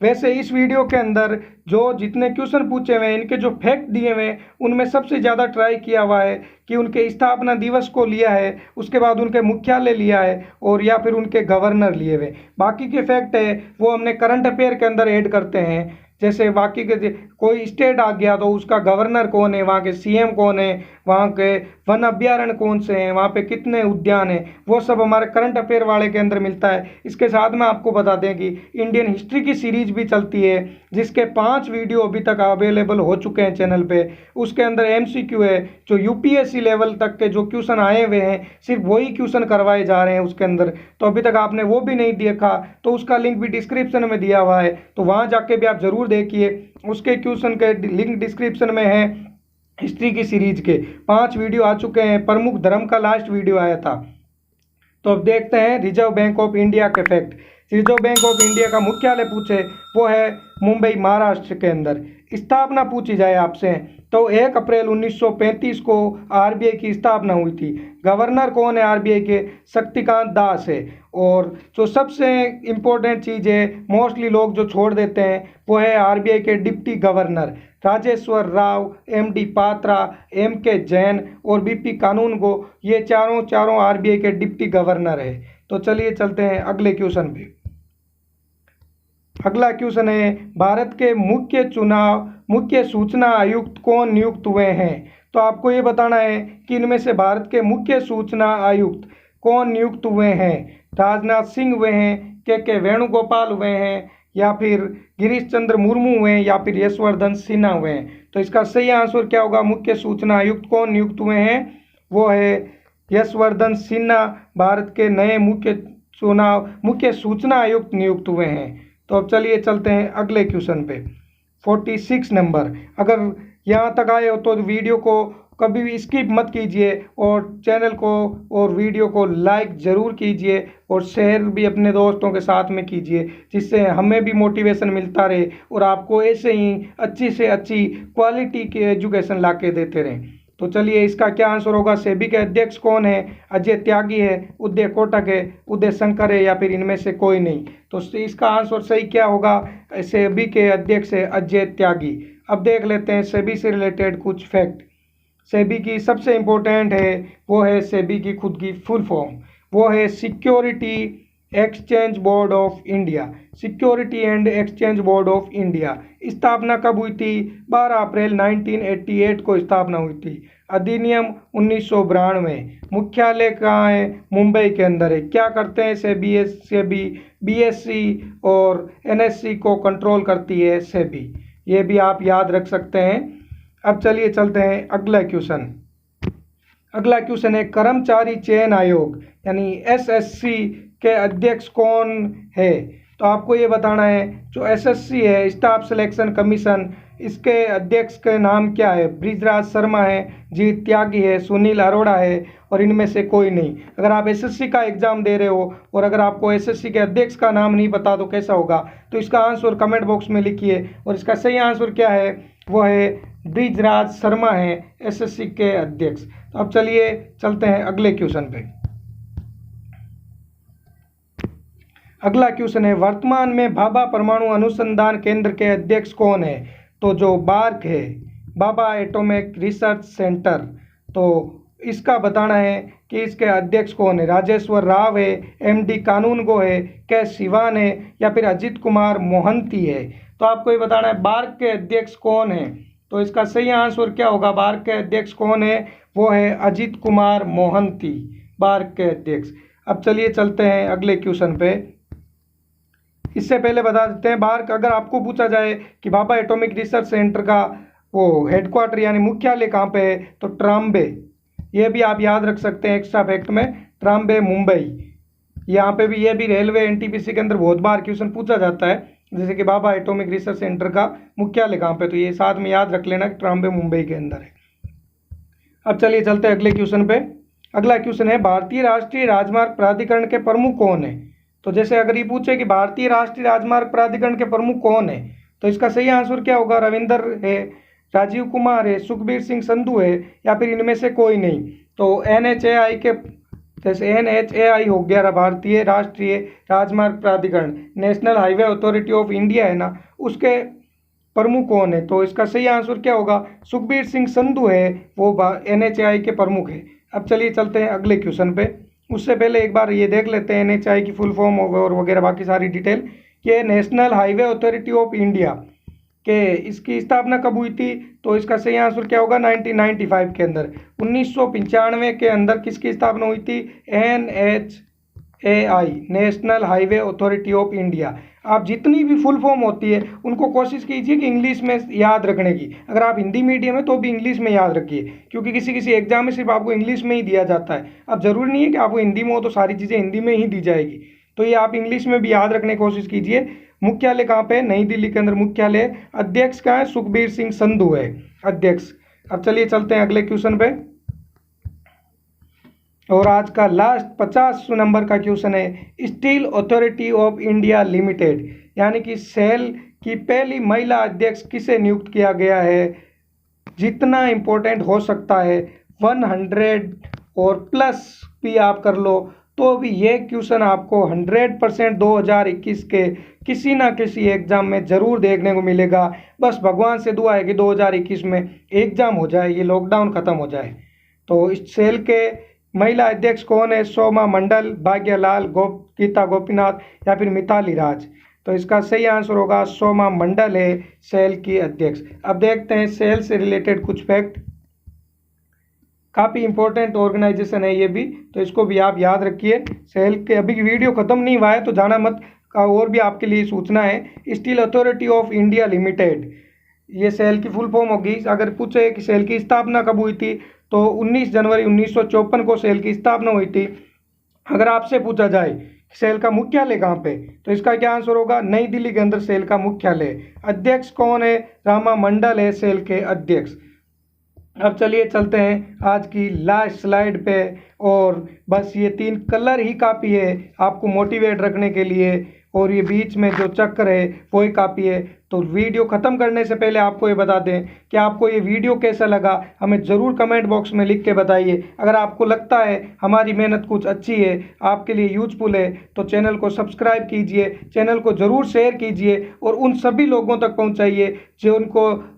वैसे इस वीडियो के अंदर जो जितने क्वेश्चन पूछे हुए हैं इनके जो फैक्ट दिए हुए हैं उनमें सबसे ज़्यादा ट्राई किया हुआ है कि उनके स्थापना दिवस को लिया है, उसके बाद उनके मुख्यालय लिया है और या फिर उनके गवर्नर लिए हुए। बाकी के फैक्ट है वो हमने करंट अफेयर के अंदर ऐड करते हैं। जैसे बाकी के कोई स्टेट आ गया तो उसका गवर्नर कौन है, वहाँ के सीएम कौन है, वहाँ के वन अभ्यारण्य कौन से हैं, वहाँ पे कितने उद्यान हैं, वो सब हमारे करंट अफेयर वाले के अंदर मिलता है। इसके साथ में आपको बता दें कि इंडियन हिस्ट्री की सीरीज भी चलती है जिसके 5 वीडियो अभी तक अवेलेबल हो चुके हैं चैनल पे। उसके अंदर एमसीक्यू है, जो यूपीएससी लेवल तक के जो क्वेश्चन आए हुए हैं सिर्फ वही क्वेश्चन करवाए जा रहे हैं उसके अंदर। तो अभी तक आपने वो भी नहीं देखा तो उसका लिंक भी डिस्क्रिप्शन में दिया हुआ है, तो वहाँ जाके भी आप जरूर देखिए। उसके क्वेश्चन के लिंक डिस्क्रिप्शन में है। हिस्ट्री की सीरीज के 5 वीडियो आ चुके हैं, प्रमुख धर्म का लास्ट वीडियो आया था। तो अब देखते हैं रिजर्व बैंक ऑफ इंडिया के fact. Reserve bank of India का मुख्यालय पूछे वो है मुंबई महाराष्ट्र के अंदर। स्थापना पूछी जाए आपसे तो 1 अप्रैल 1935 को आरबीआई की स्थापना हुई थी। गवर्नर कौन है आरबीआई के, शक्तिकांत दास है। और जो सबसे इम्पोर्टेंट चीज़ है मोस्टली लोग जो छोड़ देते हैं वो है आरबीआई के deputy governor Rajeshwar Rao, MD Patra, MK Jain और बीपी कानूनगो। ये चारों आरबीआई के डिप्टी गवर्नर है। तो चलिए चलते हैं अगले क्वेश्चन पे। अगला क्वेश्चन है भारत के मुख्य चुनाव मुख्य सूचना आयुक्त कौन नियुक्त हुए हैं? तो आपको ये बताना है कि इनमें से भारत के मुख्य सूचना आयुक्त कौन नियुक्त हुए हैं। राजनाथ सिंह हुए हैं, के वेणुगोपाल हुए हैं, या फिर गिरीश चंद्र मुर्मू हुए हैं, या फिर यशवर्धन सिन्हा हुए हैं। तो इसका सही आंसर क्या होगा? मुख्य सूचना आयुक्त कौन नियुक्त हुए हैं? वो है यशवर्धन सिन्हा भारत के नए मुख्य सूचना आयुक्त नियुक्त हुए हैं। तो अब चलिए चलते हैं अगले क्वेश्चन पे। 46 नंबर। अगर यहाँ तक आए हो तो वीडियो को कभी भी स्किप मत कीजिए और चैनल को और वीडियो को लाइक ज़रूर कीजिए और शेयर भी अपने दोस्तों के साथ में कीजिए, जिससे हमें भी मोटिवेशन मिलता रहे और आपको ऐसे ही अच्छी से अच्छी क्वालिटी की एजुकेशन ला के देते रहें। तो चलिए इसका क्या आंसर होगा? सेबी के अध्यक्ष कौन है? अजय त्यागी है, उदय कोटक है, उदय शंकर है, या फिर इनमें से कोई नहीं। तो इसका आंसर सही क्या होगा? सेबी के अध्यक्ष है अजय त्यागी। अब देख लेते हैं सेबी से रिलेटेड कुछ फैक्ट। सेबी की सबसे इम्पोर्टेंट है वो है सेबी की खुद की फुल फॉर्म, वो है security exchange board of India. Security and exchange board of India स्थापना कब हुई थी? 12 अप्रैल 1988 को स्थापना हुई थी। अधिनियम 1992। मुख्यालय कहाँ है? मुंबई के अंदर है। क्या करते हैं सेबी बीएसई और एनएससी को कंट्रोल करती है सेबी। ये भी आप याद रख सकते हैं। अब चलिए चलते हैं अगला क्वेश्चन। अगला क्वेश्चन है कर्मचारी चयन आयोग यानी एसएससी के अध्यक्ष कौन है? तो आपको ये बताना है जो एसएससी है स्टाफ सिलेक्शन कमीशन, इसके अध्यक्ष के नाम क्या है? बृजराज शर्मा है, जीत त्यागी है, सुनील अरोड़ा है, और इनमें से कोई नहीं। अगर आप एसएससी का एग्जाम दे रहे हो और अगर आपको एसएससी के अध्यक्ष का नाम नहीं पता तो कैसा होगा? तो इसका आंसर कमेंट बॉक्स में लिखिए और इसका सही आंसर क्या है? वो है बृजराज शर्मा है एसएससी के अध्यक्ष। तो अब चलिए चलते हैं अगले क्वेश्चन पे। अगला क्वेश्चन है वर्तमान में भाभा परमाणु अनुसंधान केंद्र के अध्यक्ष कौन है? तो जो बार्क है, भाभा एटॉमिक रिसर्च सेंटर, तो इसका बताना है कि इसके अध्यक्ष कौन है? राजेश्वर राव है, एमडी कानूनगो है, के सिवान है, या फिर अजित कुमार मोहंती है। तो आपको ये बताना है बार्क के अध्यक्ष कौन है। तो इसका सही आंसर क्या होगा? बार्क के अध्यक्ष कौन है? वो है अजित कुमार मोहंती, बार्क के अध्यक्ष। अब चलिए चलते हैं अगले क्वेश्चन पे। इससे पहले बता देते हैं बार्क, अगर आपको पूछा जाए कि भाभा एटॉमिक रिसर्च सेंटर का वो हेडक्वार्टर यानी मुख्यालय कहाँ पे है, तो ट्राम्बे। ये भी आप याद रख सकते हैं एक्स्ट्रा फैक्ट में, ट्राम्बे मुंबई। यहाँ पे भी ये भी रेलवे एनटीपीसी के अंदर बहुत बार क्वेश्चन पूछा जाता है, जैसे कि भाभा एटॉमिक रिसर्च सेंटर का मुख्यालय कहाँ पे, तो ये साथ में याद रख लेना कि ट्राम्बे मुंबई के अंदर है। अब चलिए चलते हैं अगले क्वेश्चन पे। अगला क्वेश्चन है भारतीय राष्ट्रीय राजमार्ग प्राधिकरण के प्रमुख कौन है? तो जैसे अगर ये पूछे कि भारतीय राष्ट्रीय राजमार्ग प्राधिकरण के प्रमुख कौन है, तो इसका सही आंसर क्या होगा? रविंदर है, राजीव कुमार है, सुखबीर सिंह संधू है, या फिर इनमें से कोई नहीं। तो एनएचएआई के जैसे एनएचएआई हो गया भारतीय राष्ट्रीय राजमार्ग प्राधिकरण, national highway authority of India है ना, उसके प्रमुख कौन है? तो इसका सही आंसर क्या होगा? सुखबीर सिंह संधू है, वो एनएचएआई के प्रमुख है। अब चलिए चलते हैं अगले क्वेश्चन पे। उससे पहले एक बार ये देख लेते हैं एनएचएआई की फुल फॉर्म और वगैरह बाकी सारी डिटेल कि national highway authority of India के इसकी स्थापना कब हुई थी? तो इसका सही आंसर क्या होगा? 1995 के अंदर। 1995 के अंदर किसकी स्थापना हुई थी? NHAI, national highway authority of India. आप जितनी भी फुल फॉर्म होती है उनको कोशिश कीजिए कि इंग्लिश में याद रखने की। अगर आप हिंदी मीडियम है तो भी इंग्लिश में याद रखिए, क्योंकि किसी किसी एग्जाम में सिर्फ आपको इंग्लिश में ही दिया जाता है। अब जरूरी नहीं है कि आपको हिंदी में हो तो सारी चीज़ें हिंदी में ही दी जाएगी, तो ये आप इंग्लिश में भी याद रखने की कोशिश कीजिए। मुख्यालय कहाँ पे? नई दिल्ली के अंदर मुख्यालय। अध्यक्ष कहाँ है? सुखबीर सिंह संधू है अध्यक्ष। अब चलिए चलते हैं अगले क्वेश्चन पे। और आज का लास्ट 50 नंबर का क्वेश्चन है steel authority of India limited यानी कि सेल की पहली महिला अध्यक्ष किसे नियुक्त किया गया है? जितना इम्पोर्टेंट हो सकता है 100 और प्लस भी आप कर लो तो भी ये क्वेश्चन आपको 100% 2021 के किसी ना किसी एग्जाम में ज़रूर देखने को मिलेगा। बस भगवान से दुआ है कि 2021 में एग्जाम हो जाए, ये लॉकडाउन ख़त्म हो जाए। तो इस सेल के महिला अध्यक्ष कौन है? सोमा मंडल, भाग्यलाल, गीता गोपीनाथ, या फिर मिताली राज। तो इसका सही आंसर होगा सोमा मंडल है सेल की अध्यक्ष। अब देखते हैं सेल से रिलेटेड कुछ फैक्ट। काफ़ी इंपॉर्टेंट ऑर्गेनाइजेशन है ये भी, तो इसको भी आप याद रखिए। सेल के अभी वीडियो ख़त्म नहीं हुआ है तो जाना मत, का और भी आपके लिए सूचना है। Steel authority of India limited, ये सेल की फुल फॉर्म होगी। अगर पूछे कि सेल की स्थापना कब हुई थी तो 19 जनवरी 1954 को सेल की स्थापना हुई थी। अगर आपसे पूछा जाए सेल का मुख्यालय कहाँ पे, तो इसका क्या आंसर होगा, नई दिल्ली के अंदर सेल का मुख्यालय। अध्यक्ष कौन है, रामा मंडल है सेल के अध्यक्ष। अब चलिए चलते हैं आज की लास्ट स्लाइड पे, और बस ये 3 कलर ही काफ़ी है आपको मोटिवेट रखने के लिए, और ये बीच में जो चक्र है वो ही काफ़ी है। तो वीडियो ख़त्म करने से पहले आपको ये बता दें कि आपको ये वीडियो कैसा लगा, हमें ज़रूर कमेंट बॉक्स में लिख के बताइए। अगर आपको लगता है हमारी मेहनत कुछ अच्छी है, आपके लिए यूजफुल है, तो चैनल को सब्सक्राइब कीजिए, चैनल को ज़रूर शेयर कीजिए और उन सभी लोगों तक पहुंचाइए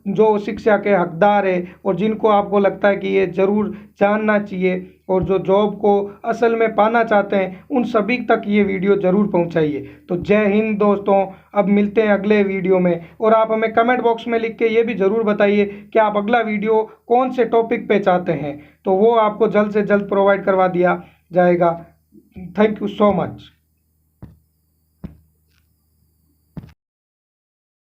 जो शिक्षा के हकदार है और जिनको आपको लगता है कि ये ज़रूर जानना चाहिए, और जो जॉब को असल में पाना चाहते हैं उन सभी तक ये वीडियो ज़रूर पहुंचाइए। तो जय हिंद दोस्तों, अब मिलते हैं अगले वीडियो में। और आप हमें कमेंट बॉक्स में लिख के ये भी ज़रूर बताइए कि आप अगला वीडियो कौन से टॉपिक पे चाहते हैं, तो वो आपको जल्द से जल्द प्रोवाइड करवा दिया जाएगा। Thank you so much.